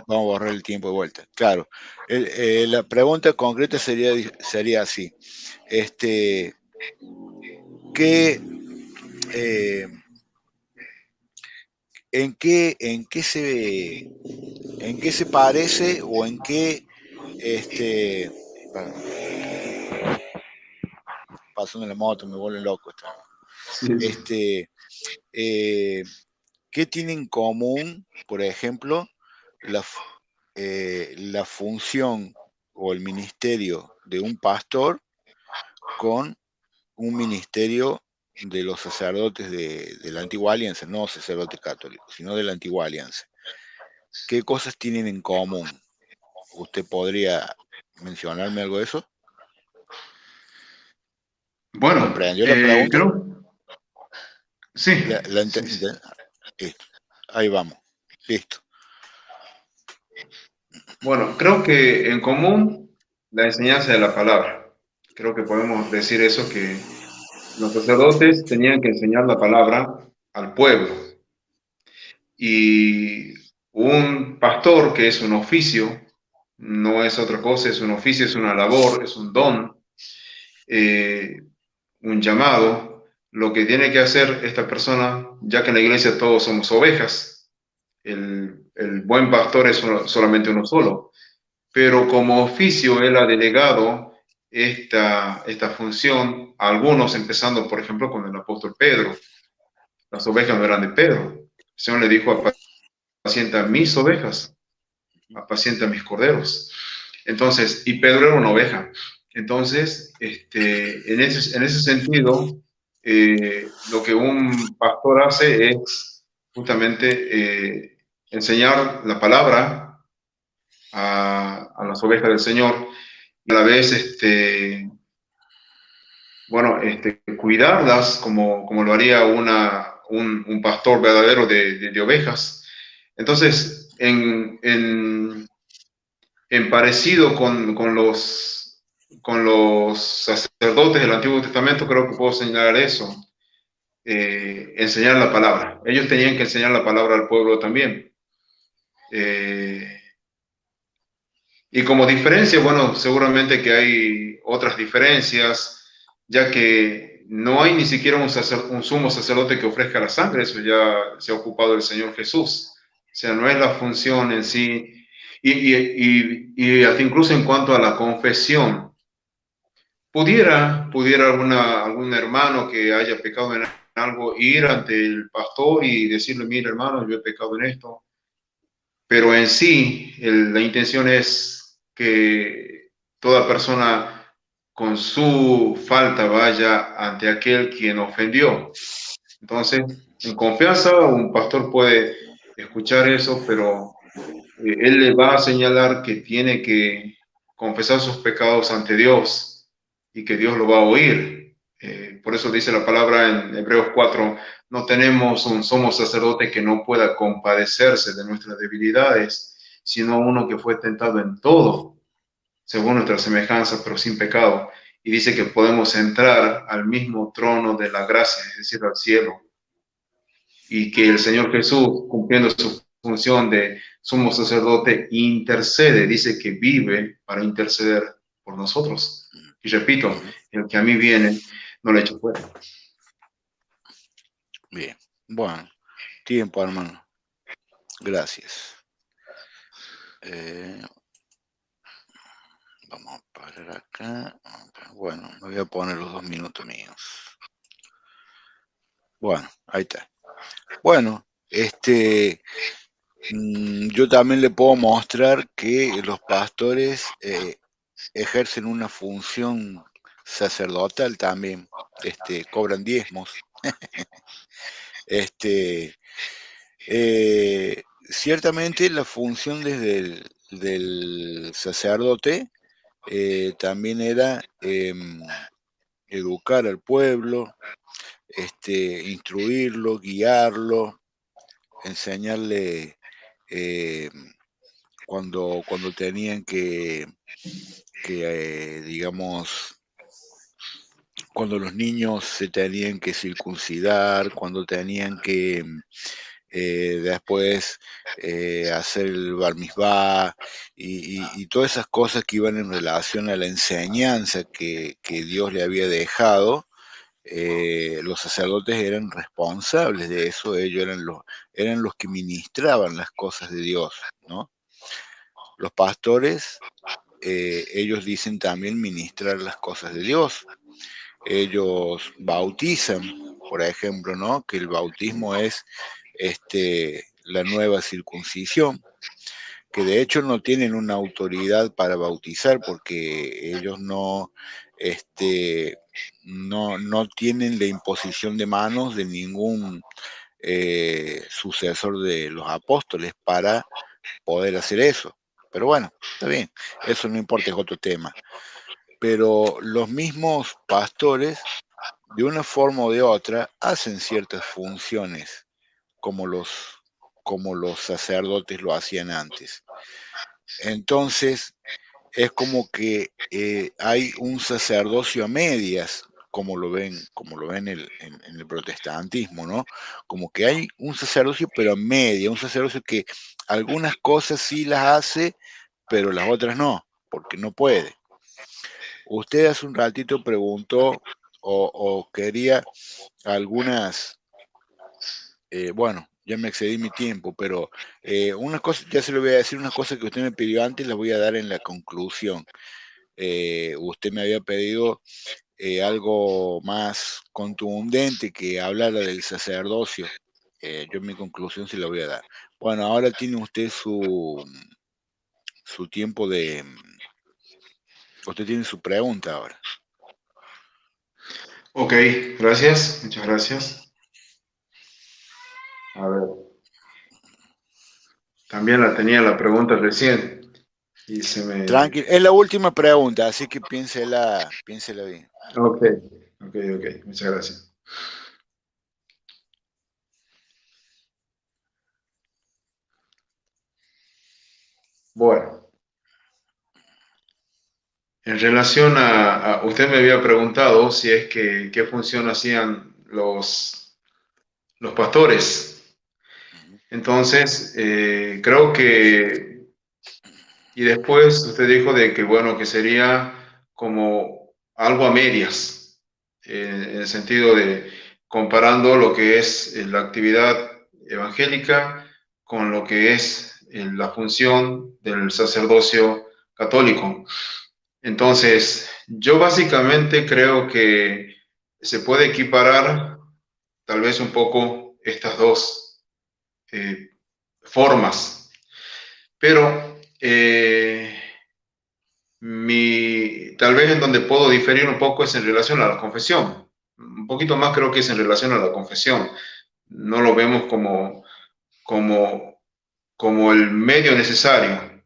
borrar el tiempo de vuelta. Claro, la pregunta concreta sería así. Este, ¿qué, eh, en qué se parece o en qué, este, bueno, pasando la moto, me vuelve loco. sí, sí. Este, eh, ¿Qué tiene en común, por ejemplo, la, la función o el ministerio de un pastor con un ministerio de los sacerdotes de la antigua alianza, no sacerdotes católicos, sino de la antigua alianza? ¿Qué cosas tienen en común? ¿Usted podría mencionarme algo de eso? Bueno, ¿Comprendió la pregunta? creo, sí, sí, sí. Listo. Ahí vamos. Listo. Bueno, creo que en común la enseñanza de la palabra. Creo que podemos decir eso, que los sacerdotes tenían que enseñar la palabra al pueblo. Y un pastor, que es un oficio, no es otra cosa, es un oficio, es una labor, es un don, eh, un llamado. Lo que tiene que hacer esta persona, ya que en la iglesia todos somos ovejas, el buen pastor es solamente uno solo, pero como oficio él ha delegado esta función a algunos, empezando por ejemplo con el apóstol Pedro. Las ovejas no eran de Pedro. El Señor le dijo: apacienta mis ovejas, apacienta mis corderos. Entonces, y Pedro era una oveja. Entonces, en ese sentido, lo que un pastor hace es justamente enseñar la palabra a las ovejas del Señor y a la vez, bueno, cuidarlas como lo haría un pastor verdadero de ovejas. Entonces, en parecido con los sacerdotes del Antiguo Testamento, creo que puedo señalar eso, enseñar la palabra. Ellos tenían que enseñar la palabra al pueblo también. Eh, y como diferencia, bueno, seguramente que hay otras diferencias, ya que no hay ni siquiera un sumo sacerdote que ofrezca la sangre, eso ya se ha ocupado el Señor Jesús. O sea, no es la función en sí. Y hasta incluso en cuanto a la confesión, pudiera algún hermano que haya pecado en algo ir ante el pastor y decirle: mira, hermano, yo he pecado en esto. Pero en sí, la intención es que toda persona con su falta vaya ante aquel quien ofendió. Entonces, en confianza, un pastor puede escuchar eso, pero él le va a señalar que tiene que confesar sus pecados ante Dios y que Dios lo va a oír. Por eso dice la palabra en Hebreos 4: no tenemos un sumo sacerdote que no pueda compadecerse de nuestras debilidades, sino uno que fue tentado en todo, según nuestra semejanza, pero sin pecado. Y dice que podemos entrar al mismo trono de la gracia, es decir, al cielo, y que el Señor Jesús, cumpliendo su función de sumo sacerdote, intercede, dice que vive para interceder por nosotros. Y repito, Ujú. el que a mí viene, no le echo fuera. Bien. Bueno, tiempo, hermano. Gracias. Eh, Vamos a parar acá. Bueno, me voy a poner los 2 minutos míos. Bueno, ahí está. Bueno, yo también le puedo mostrar que los pastores ejercen una función sacerdotal también, cobran diezmos. Este, Ciertamente la función desde del sacerdote también era educar al pueblo, instruirlo, guiarlo, enseñarle eh, cuando tenían digamos, cuando los niños se tenían que circuncidar, cuando tenían que después hacer el bar mitzvah y todas esas cosas que iban en relación a la enseñanza que Dios le había dejado. Los sacerdotes eran responsables de eso, ellos eran los que ministraban las cosas de Dios, ¿no? Los pastores, ellos dicen también ministrar las cosas de Dios. Ellos bautizan, por ejemplo, ¿no? Que el bautismo es la nueva circuncisión, que de hecho no tienen una autoridad para bautizar porque ellos no tienen la imposición de manos de ningún sucesor de los apóstoles para poder hacer eso. Pero bueno, está bien, eso no importa, es otro tema. Pero los mismos pastores, de una forma o de otra, hacen ciertas funciones como los sacerdotes lo hacían antes. Entonces, es como que hay un sacerdocio a medias, como lo ven en el protestantismo, ¿no? Como que hay un sacerdocio, pero a media, un sacerdocio que algunas cosas sí las hace, pero las otras no, porque no puede. Usted hace un ratito preguntó o quería algunas, bueno, ya me excedí mi tiempo, pero una cosa, ya se lo voy a decir, unas cosas que usted me pidió antes, las voy a dar en la conclusión. Usted me había pedido algo más contundente que hablara del sacerdocio. Yo mi conclusión se la voy a dar. Bueno, ahora tiene usted su tiempo de... Usted tiene su pregunta ahora. Ok, gracias, muchas gracias. A ver, también la tenía la pregunta recién y se me... Tranquilo, es la última pregunta, así que piénsela bien. Ok, ok, muchas gracias. Bueno, en relación usted me había preguntado si es que qué función hacían los pastores. Entonces, creo que, y después usted dijo de que, bueno, que sería como algo a medias, en el sentido de comparando lo que es la actividad evangélica con lo que es la función del sacerdocio católico. Entonces, yo básicamente creo que se puede equiparar tal vez un poco estas dos formas, pero tal vez en donde puedo diferir un poco es en relación a la confesión. Un poquito más creo que es en relación a la confesión. No lo vemos como el medio necesario.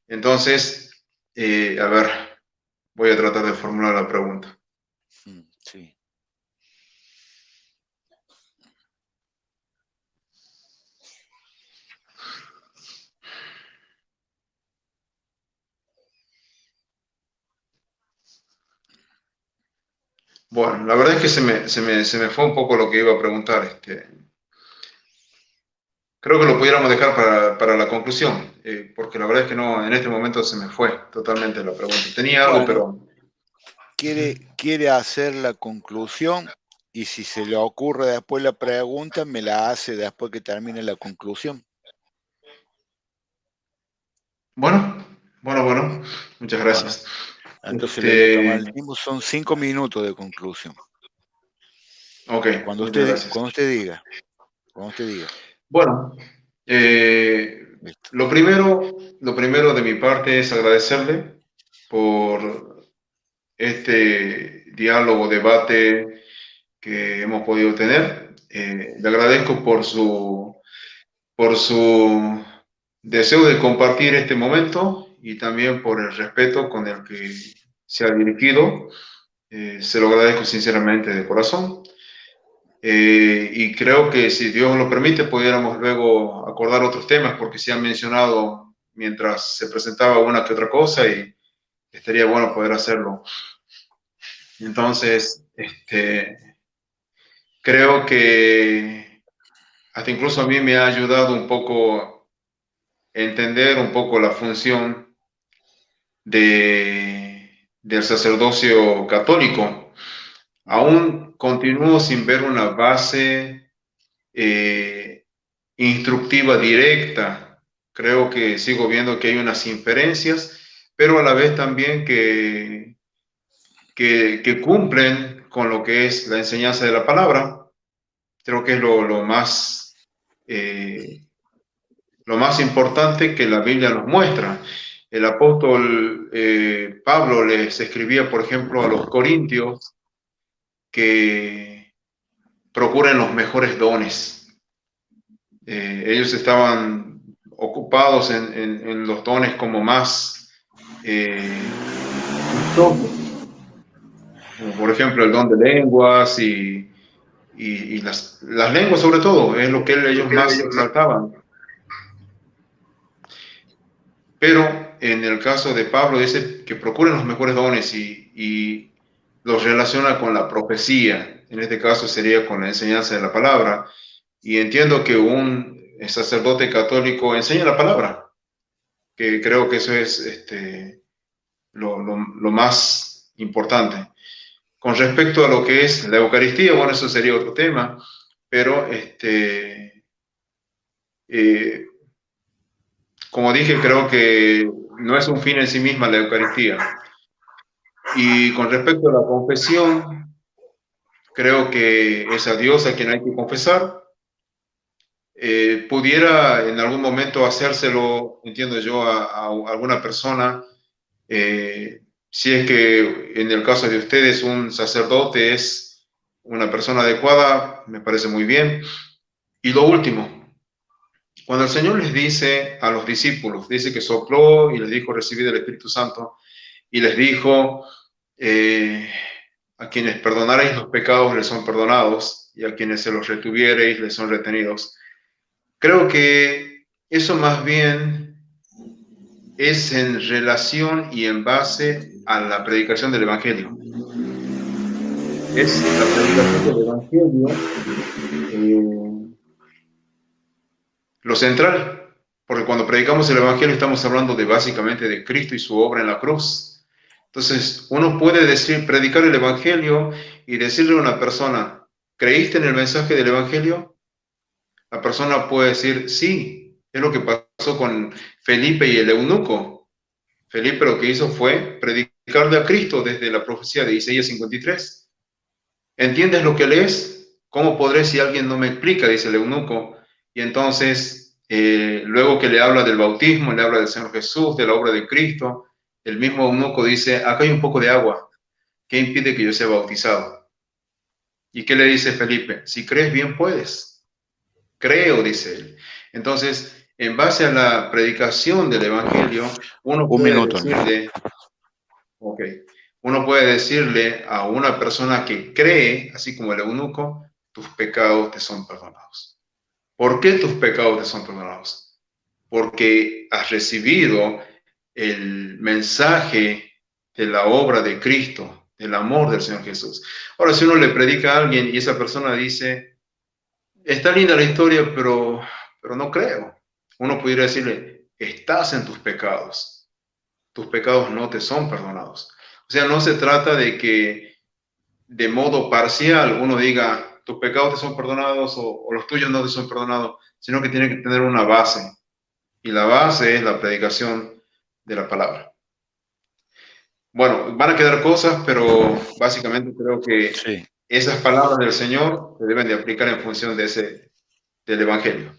Entonces, a ver, voy a tratar de formular la pregunta. Sí. Bueno, la verdad es que se me fue un poco lo que iba a preguntar. Creo que lo pudiéramos dejar para la conclusión, porque la verdad es que no, en este momento se me fue totalmente la pregunta. Tenía algo, Bueno, pero... quiere hacer la conclusión y si se le ocurre después la pregunta, me la hace después que termine la conclusión. Bueno, muchas Bueno, gracias. entonces le voy a tomar Este, el tiempo, son 5 minutos de conclusión. ok, Cuando muchas usted, gracias. cuando usted diga, Bueno, listo. lo primero de mi parte es agradecerle por este diálogo, debate que hemos podido tener. Le agradezco por su deseo de compartir este momento y también por el respeto con el que se ha dirigido. Se lo agradezco sinceramente de corazón. Y creo que si Dios lo permite, pudiéramos luego acordar otros temas, porque se han mencionado mientras se presentaba una que otra cosa y estaría bueno poder hacerlo. Entonces, creo que hasta incluso a mí me ha ayudado un poco a entender un poco la función del sacerdocio católico. Aún continúo sin ver una base eh, instructiva directa. Creo que sigo viendo que hay unas inferencias, pero a la vez también que cumplen con lo que es la enseñanza de la palabra. Creo que es eh, lo más importante que la Biblia nos muestra. El apóstol Pablo les escribía, por ejemplo, a los corintios que procuren los mejores dones. Ellos estaban ocupados en los dones como más vistosos, como por ejemplo el don de lenguas y las lenguas sobre todo, es lo que ellos más exaltaban. Pero en el caso de Pablo dice que procuren los mejores dones y los relaciona con la profecía. En este caso sería con la enseñanza de la palabra. Y entiendo que un sacerdote católico enseña la palabra, que creo que eso es lo más importante. Con respecto a lo que es la Eucaristía, bueno, eso sería otro tema, pero eh, como dije, creo que no es un fin en sí misma la Eucaristía. Y con respecto a la confesión, creo que es a Dios a quien hay que confesar. Pudiera en algún momento hacérselo, entiendo yo, a alguna persona, si es que en el caso de ustedes un sacerdote es una persona adecuada, me parece muy bien. Y lo último, cuando el Señor les dice a los discípulos, dice que sopló y les dijo, recibid el Espíritu Santo, y les dijo, a quienes perdonareis los pecados les son perdonados, y a quienes se los retuviereis les son retenidos. Creo que eso más bien es en relación y en base a la predicación del Evangelio. Es la predicación del Evangelio lo central, porque cuando predicamos el Evangelio estamos hablando de básicamente de Cristo y su obra en la cruz. Entonces, uno puede decir, predicar el Evangelio y decirle a una persona, ¿creíste en el mensaje del Evangelio? La persona puede decir, sí, es lo que pasó con Felipe y el eunuco. Felipe lo que hizo fue predicarle a Cristo desde la profecía de Isaías 53. ¿Entiendes lo que lees? ¿Cómo podré si alguien no me explica? Dice el eunuco. Y entonces, luego que le habla del bautismo, le habla del Señor Jesús, de la obra de Cristo, el mismo eunuco dice, acá hay un poco de agua. ¿Qué impide que yo sea bautizado? ¿Y qué le dice Felipe? Si crees bien puedes. Creo, dice él. Entonces, en base a la predicación del Evangelio, uno Un puede minuto, hermano. decirle, ok, uno puede decirle a una persona que cree, así como el eunuco, tus pecados te son perdonados. ¿Por qué tus pecados te son perdonados? Porque has recibido el mensaje de la obra de Cristo, del amor del Señor Jesús. Ahora, si uno le predica a alguien y esa persona dice, está linda la historia, pero no creo. Uno pudiera decirle, estás en tus pecados no te son perdonados. O sea, no se trata de que de modo parcial uno diga, tus pecados te son perdonados o los tuyos no te son perdonados, sino que tiene que tener una base. Y la base es la predicación de la palabra. Bueno, van a quedar cosas, pero básicamente creo que Sí, esas palabras del Señor se deben de aplicar en función del Evangelio.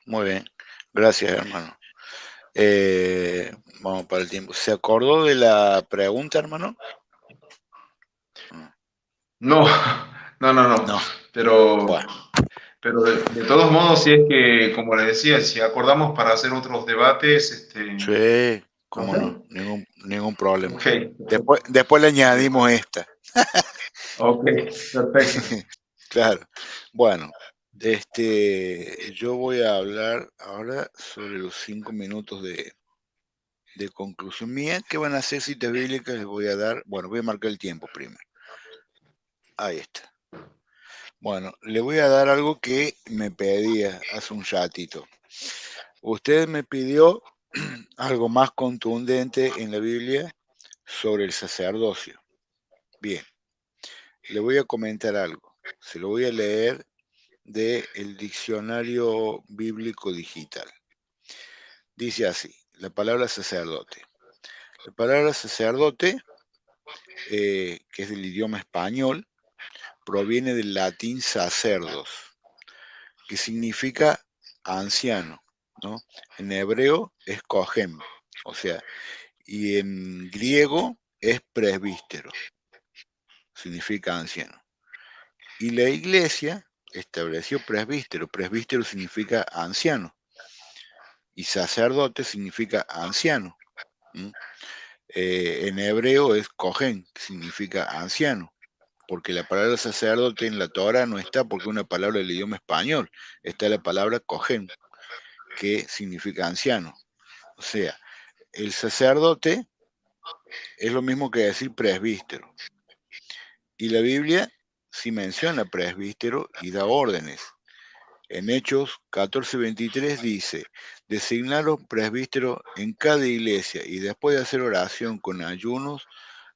muy bien. Gracias, hermano. Vamos para el tiempo. ¿Se acordó de la pregunta, hermano? No, no. No. Pero, Bueno, pero de todos modos, si es que, como les decía, si acordamos para hacer otros debates, sí, cómo ok, no, ningún problema. ok, Después le añadimos esta. ok, perfecto. Claro. Bueno, yo voy a hablar ahora sobre los 5 minutos de conclusión mía. ¿Qué van a hacer citas bíblicas? Les voy a dar, bueno, voy a marcar el tiempo primero. Ahí está. Bueno, le voy a dar algo que me pedía hace un ratito. Usted me pidió algo más contundente en la Biblia sobre el sacerdocio. Bien, le voy a comentar algo. Se lo voy a leer del diccionario bíblico digital. Dice así, la palabra sacerdote. La palabra sacerdote, que es del idioma español, proviene del latín sacerdos, que significa anciano, ¿no? En hebreo es cohen, o sea, y en griego es presbítero, significa anciano. Y la iglesia estableció presbítero, presbítero significa anciano, y sacerdote significa anciano. ¿M? En hebreo es cohen, que significa anciano, porque la palabra sacerdote en la Torah no está porque es una palabra del idioma español, está la palabra cohen, que significa anciano. O sea, el sacerdote es lo mismo que decir presbítero. Y la Biblia sí menciona presbítero y da órdenes. En Hechos 14:23 dice, designaron presbítero en cada iglesia y después de hacer oración con ayunos,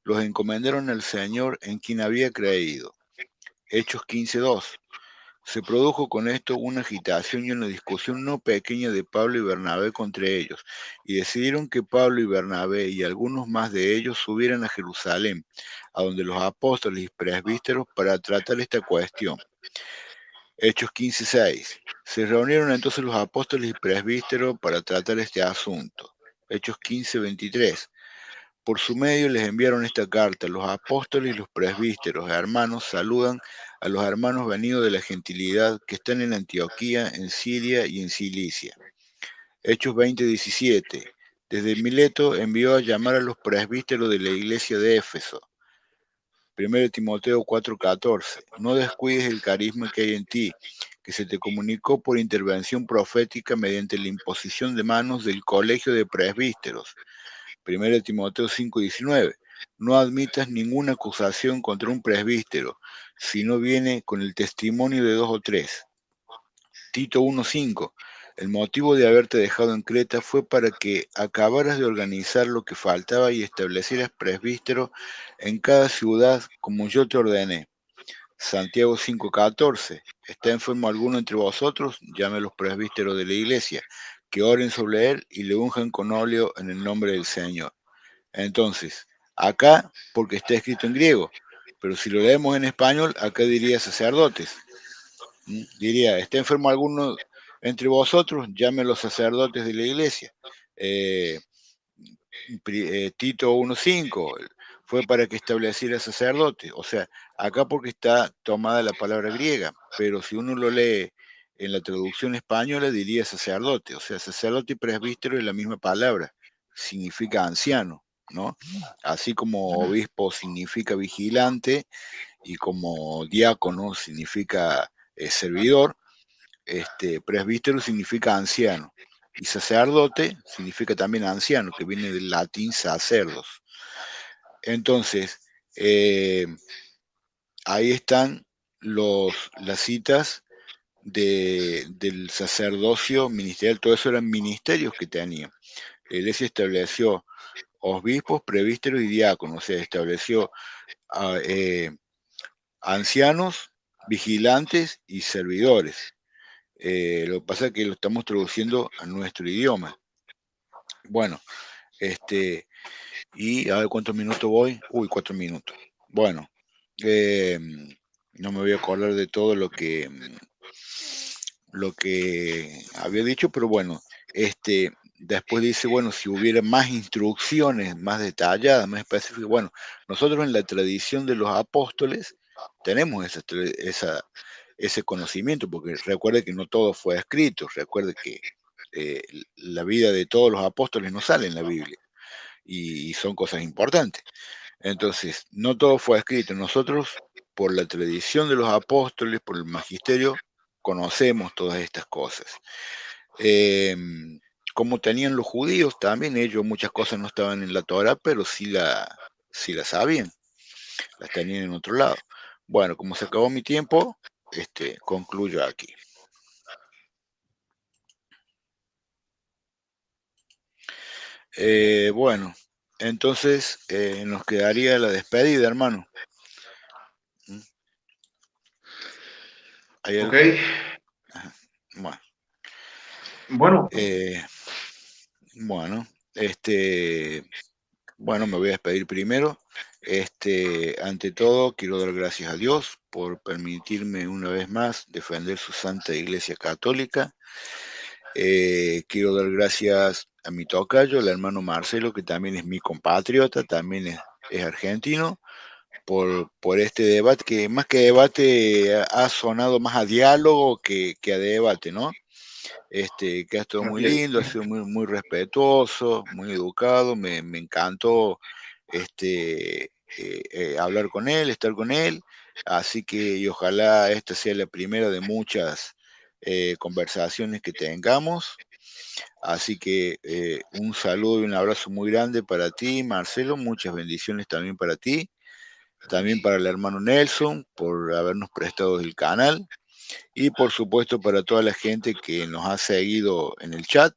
los encomendaron al Señor en quien había creído. Hechos 15:2. Se produjo con esto una agitación y una discusión no pequeña de Pablo y Bernabé contra ellos, y decidieron que Pablo y Bernabé y algunos más de ellos subieran a Jerusalén, a donde los apóstoles y presbíteros para tratar esta cuestión. Hechos 15:6. Se reunieron entonces los apóstoles y presbíteros para tratar este asunto. Hechos 15:23. Por su medio les enviaron esta carta. Los apóstoles y los presbíteros, hermanos, saludan a los hermanos venidos de la gentilidad que están en Antioquía, en Siria y en Cilicia. Hechos 20:17. Desde Mileto envió a llamar a los presbíteros de la iglesia de Éfeso. 1 Timoteo 4:14. No descuides el carisma que hay en ti, que se te comunicó por intervención profética mediante la imposición de manos del colegio de presbíteros. 1 Timoteo 5:19. No admitas ninguna acusación contra un presbítero, si no viene con el testimonio de dos o tres. Tito 1:5. El motivo de haberte dejado en Creta fue para que acabaras de organizar lo que faltaba y establecieras presbíteros en cada ciudad como yo te ordené. Santiago 5:14. ¿Está enfermo alguno entre vosotros? Llame a los presbíteros de la iglesia, que oren sobre él y le unjan con óleo en el nombre del Señor. Entonces, acá, porque está escrito en griego, pero si lo leemos en español, acá diría sacerdotes. Diría, ¿está enfermo alguno entre vosotros? Llame a los sacerdotes de la iglesia. Eh, Tito 1:5 fue para que estableciera sacerdote. O sea, acá porque está tomada la palabra griega, pero si uno lo lee en la traducción española diría sacerdote. O sea, sacerdote y presbítero es la misma palabra, significa anciano, ¿no? Así como obispo significa vigilante y como diácono significa servidor, presbítero significa anciano. Y sacerdote significa también anciano, que viene del latín sacerdos. Entonces, eh, ahí están las citas del sacerdocio ministerial, todo eso eran ministerios que tenían. La iglesia estableció obispos, presbíteros y diáconos, o sea, estableció eh, ancianos, vigilantes y servidores. Lo que pasa es que lo estamos traduciendo a nuestro idioma. Bueno, y a ver cuántos minutos voy. Uy, 4 minutos. Bueno, eh, no me voy a acordar de todo lo que había dicho, pero bueno, después dice, bueno, si hubiera más instrucciones, más detalladas, más específicas, bueno, nosotros en la tradición de los apóstoles tenemos ese conocimiento, porque recuerde que no todo fue escrito, recuerde que eh, la vida de todos los apóstoles no sale en la Biblia y son cosas importantes. Entonces, no todo fue escrito. Nosotros, por la tradición de los apóstoles, por el magisterio, conocemos todas estas cosas. Eh, Como tenían los judíos, también ellos muchas cosas no estaban en la Torah, pero sí la sabían, las tenían en otro lado. Bueno, como se acabó mi tiempo, concluyo aquí. Bueno, entonces nos quedaría la despedida, hermano. ¿Hay Ok, algo? Ajá. Bueno, bueno, eh, bueno, bueno, me voy a despedir primero. Ante todo, quiero dar gracias a Dios por permitirme una vez más defender su Santa Iglesia Católica. Quiero dar gracias a mi tocayo, el hermano Marcelo, que también es mi compatriota, también es argentino, por este debate, que más que debate ha sonado más a diálogo que a debate, ¿no? Que ha estado muy así es. lindo, ha sido muy respetuoso, muy educado, me encantó hablar con él, estar con él, así que y ojalá esta sea la primera de muchas conversaciones que tengamos. Así que un saludo y un abrazo muy grande para ti, Marcelo, muchas bendiciones también para ti, también para el hermano Nelson por habernos prestado el canal y por supuesto para toda la gente que nos ha seguido en el chat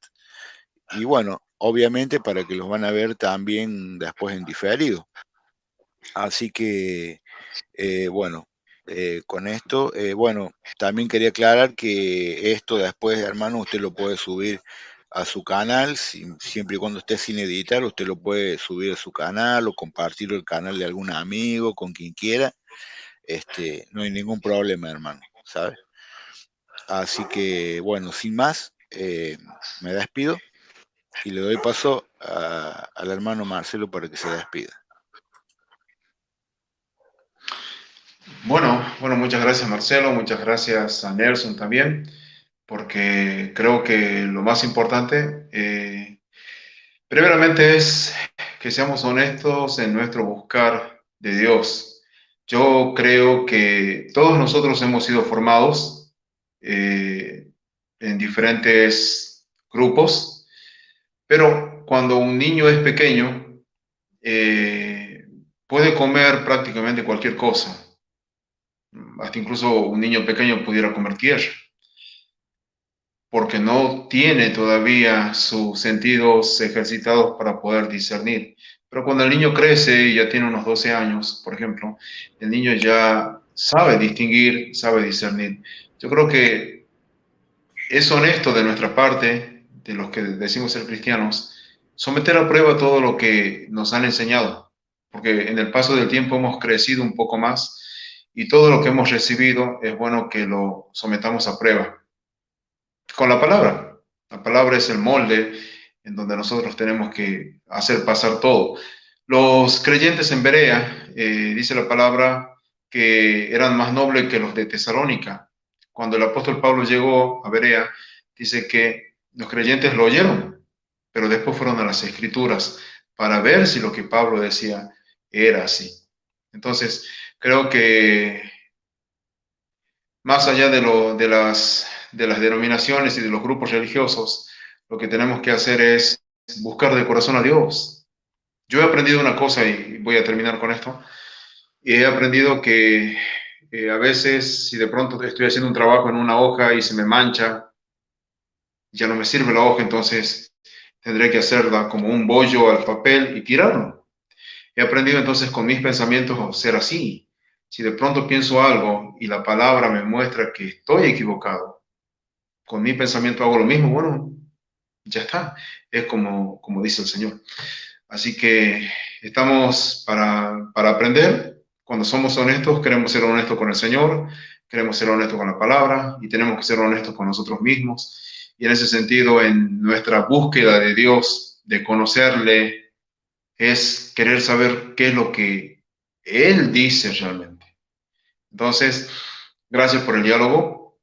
y bueno, obviamente para que los van a ver también después en diferido. Así que bueno, con esto, bueno, también quería aclarar que esto después, hermano, usted lo puede subir a su canal, siempre y cuando esté sin editar, usted lo puede subir a su canal o compartir el canal de algún amigo, con quien quiera, no hay ningún problema, hermano, ¿sabe? Así que, bueno, sin más, me despido y le doy paso al hermano Marcelo para que se despida. Bueno, muchas gracias Marcelo, muchas gracias a Nelson también, porque creo que lo más importante, primeramente, es que seamos honestos en nuestro buscar de Dios. Yo creo que todos nosotros hemos sido formados en diferentes grupos, pero cuando un niño es pequeño, puede comer prácticamente cualquier cosa. Hasta incluso un niño pequeño pudiera comer tierra, porque no tiene todavía sus sentidos ejercitados para poder discernir. Pero cuando el niño crece y ya tiene unos 12 años, por ejemplo, el niño ya sabe distinguir, sabe discernir. Yo creo que es honesto de nuestra parte, de los que decimos ser cristianos, someter a prueba todo lo que nos han enseñado, porque en el paso del tiempo hemos crecido un poco más y todo lo que hemos recibido es bueno que lo sometamos a prueba con la palabra. La palabra es el molde en donde nosotros tenemos que hacer pasar todo. Los creyentes en Berea, dice la palabra, que eran más nobles que los de Tesalónica. Cuando el apóstol Pablo llegó a Berea, dice que los creyentes lo oyeron, pero después fueron a las escrituras para ver si lo que Pablo decía era así. Entonces, creo que más allá de las denominaciones y de los grupos religiosos, lo que tenemos que hacer es buscar de corazón a Dios. Yo he aprendido una cosa y voy a terminar con esto. Y he aprendido que a veces, si de pronto estoy haciendo un trabajo en una hoja y se me mancha, ya no me sirve la hoja, entonces tendré que hacerla como un bollo al papel y tirarlo. He aprendido entonces con mis pensamientos a ser así. Si de pronto pienso algo y la palabra me muestra que estoy equivocado, con mi pensamiento hago lo mismo, bueno, ya está. Es como dice el Señor. Así que estamos para aprender. Cuando somos honestos, queremos ser honestos con el Señor, queremos ser honestos con la palabra y tenemos que ser honestos con nosotros mismos. Y en ese sentido, en nuestra búsqueda de Dios, de conocerle, es querer saber qué es lo que Él dice realmente. Entonces, gracias por el diálogo.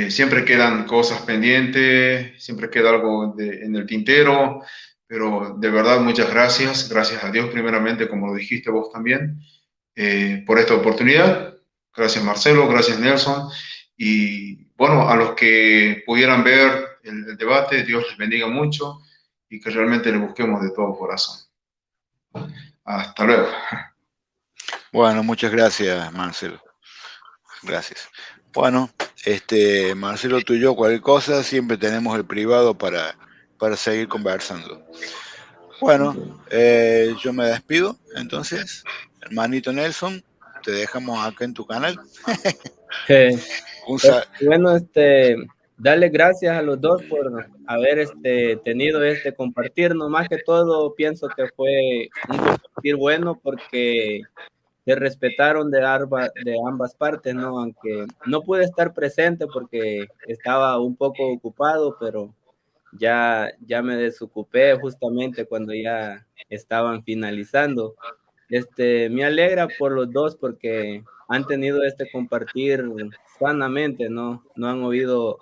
Siempre quedan cosas pendientes, siempre queda algo en el tintero, pero de verdad muchas gracias, gracias a Dios primeramente, como lo dijiste vos también, por esta oportunidad. Gracias Marcelo, gracias Nelson, y bueno, a los que pudieran ver el debate, Dios les bendiga mucho y que realmente le busquemos de todo corazón. Hasta luego. Bueno, muchas gracias, Marcelo. Gracias. Bueno, Marcelo, tú y yo, cualquier cosa, siempre tenemos el privado para seguir conversando. Bueno, yo me despido, entonces, hermanito Nelson, te dejamos acá en tu canal. Un Pues sa bueno, darle gracias a los dos por haber tenido compartir. No más que todo, pienso que fue un compartir bueno porque se respetaron de ambas partes, ¿no? Aunque no pude estar presente porque estaba un poco ocupado, pero ya me desocupé justamente cuando ya estaban finalizando. Me alegra por los dos porque han tenido compartir sanamente, ¿no? No han habido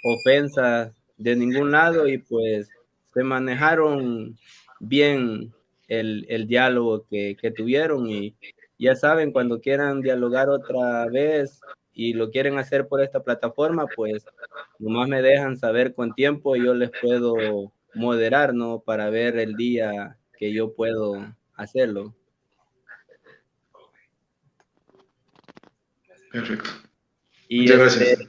ofensas de ningún lado y pues se manejaron bien el diálogo que tuvieron y ya saben, cuando quieran dialogar otra vez y lo quieren hacer por esta plataforma, pues nomás me dejan saber con tiempo y yo les puedo moderar, ¿no? Para ver el día que yo puedo hacerlo. Perfecto. Y Muchas gracias.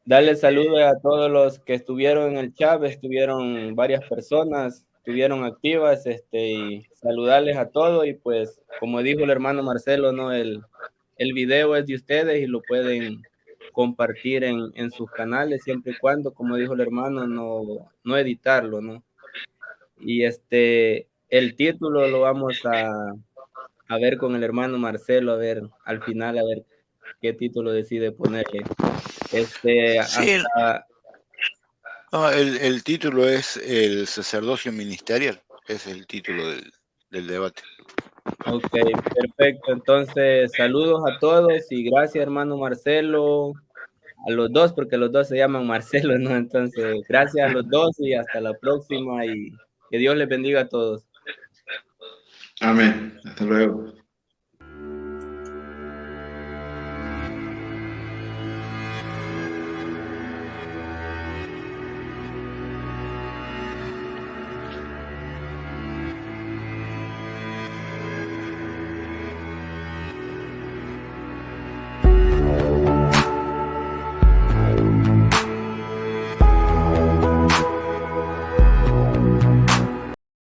darle saludos a todos los que estuvieron en el chat, estuvieron varias personas, estuvieron activas, y saludarles a todos y pues, como dijo el hermano Marcelo, ¿no? El video es de ustedes y lo pueden compartir en sus canales siempre y cuando, como dijo el hermano, no editarlo, ¿no? Y el título lo vamos a ver con el hermano Marcelo, a ver, al final, a ver qué título decide ponerle. Sí, Hasta, no, el título es El sacerdocio ministerial, es el título del debate. ok, perfecto. Entonces, saludos a todos y gracias, hermano Marcelo, a los dos, porque los dos se llaman Marcelo, ¿no? Entonces, gracias a los dos y hasta la próxima y que Dios les bendiga a todos. Amén. Hasta luego.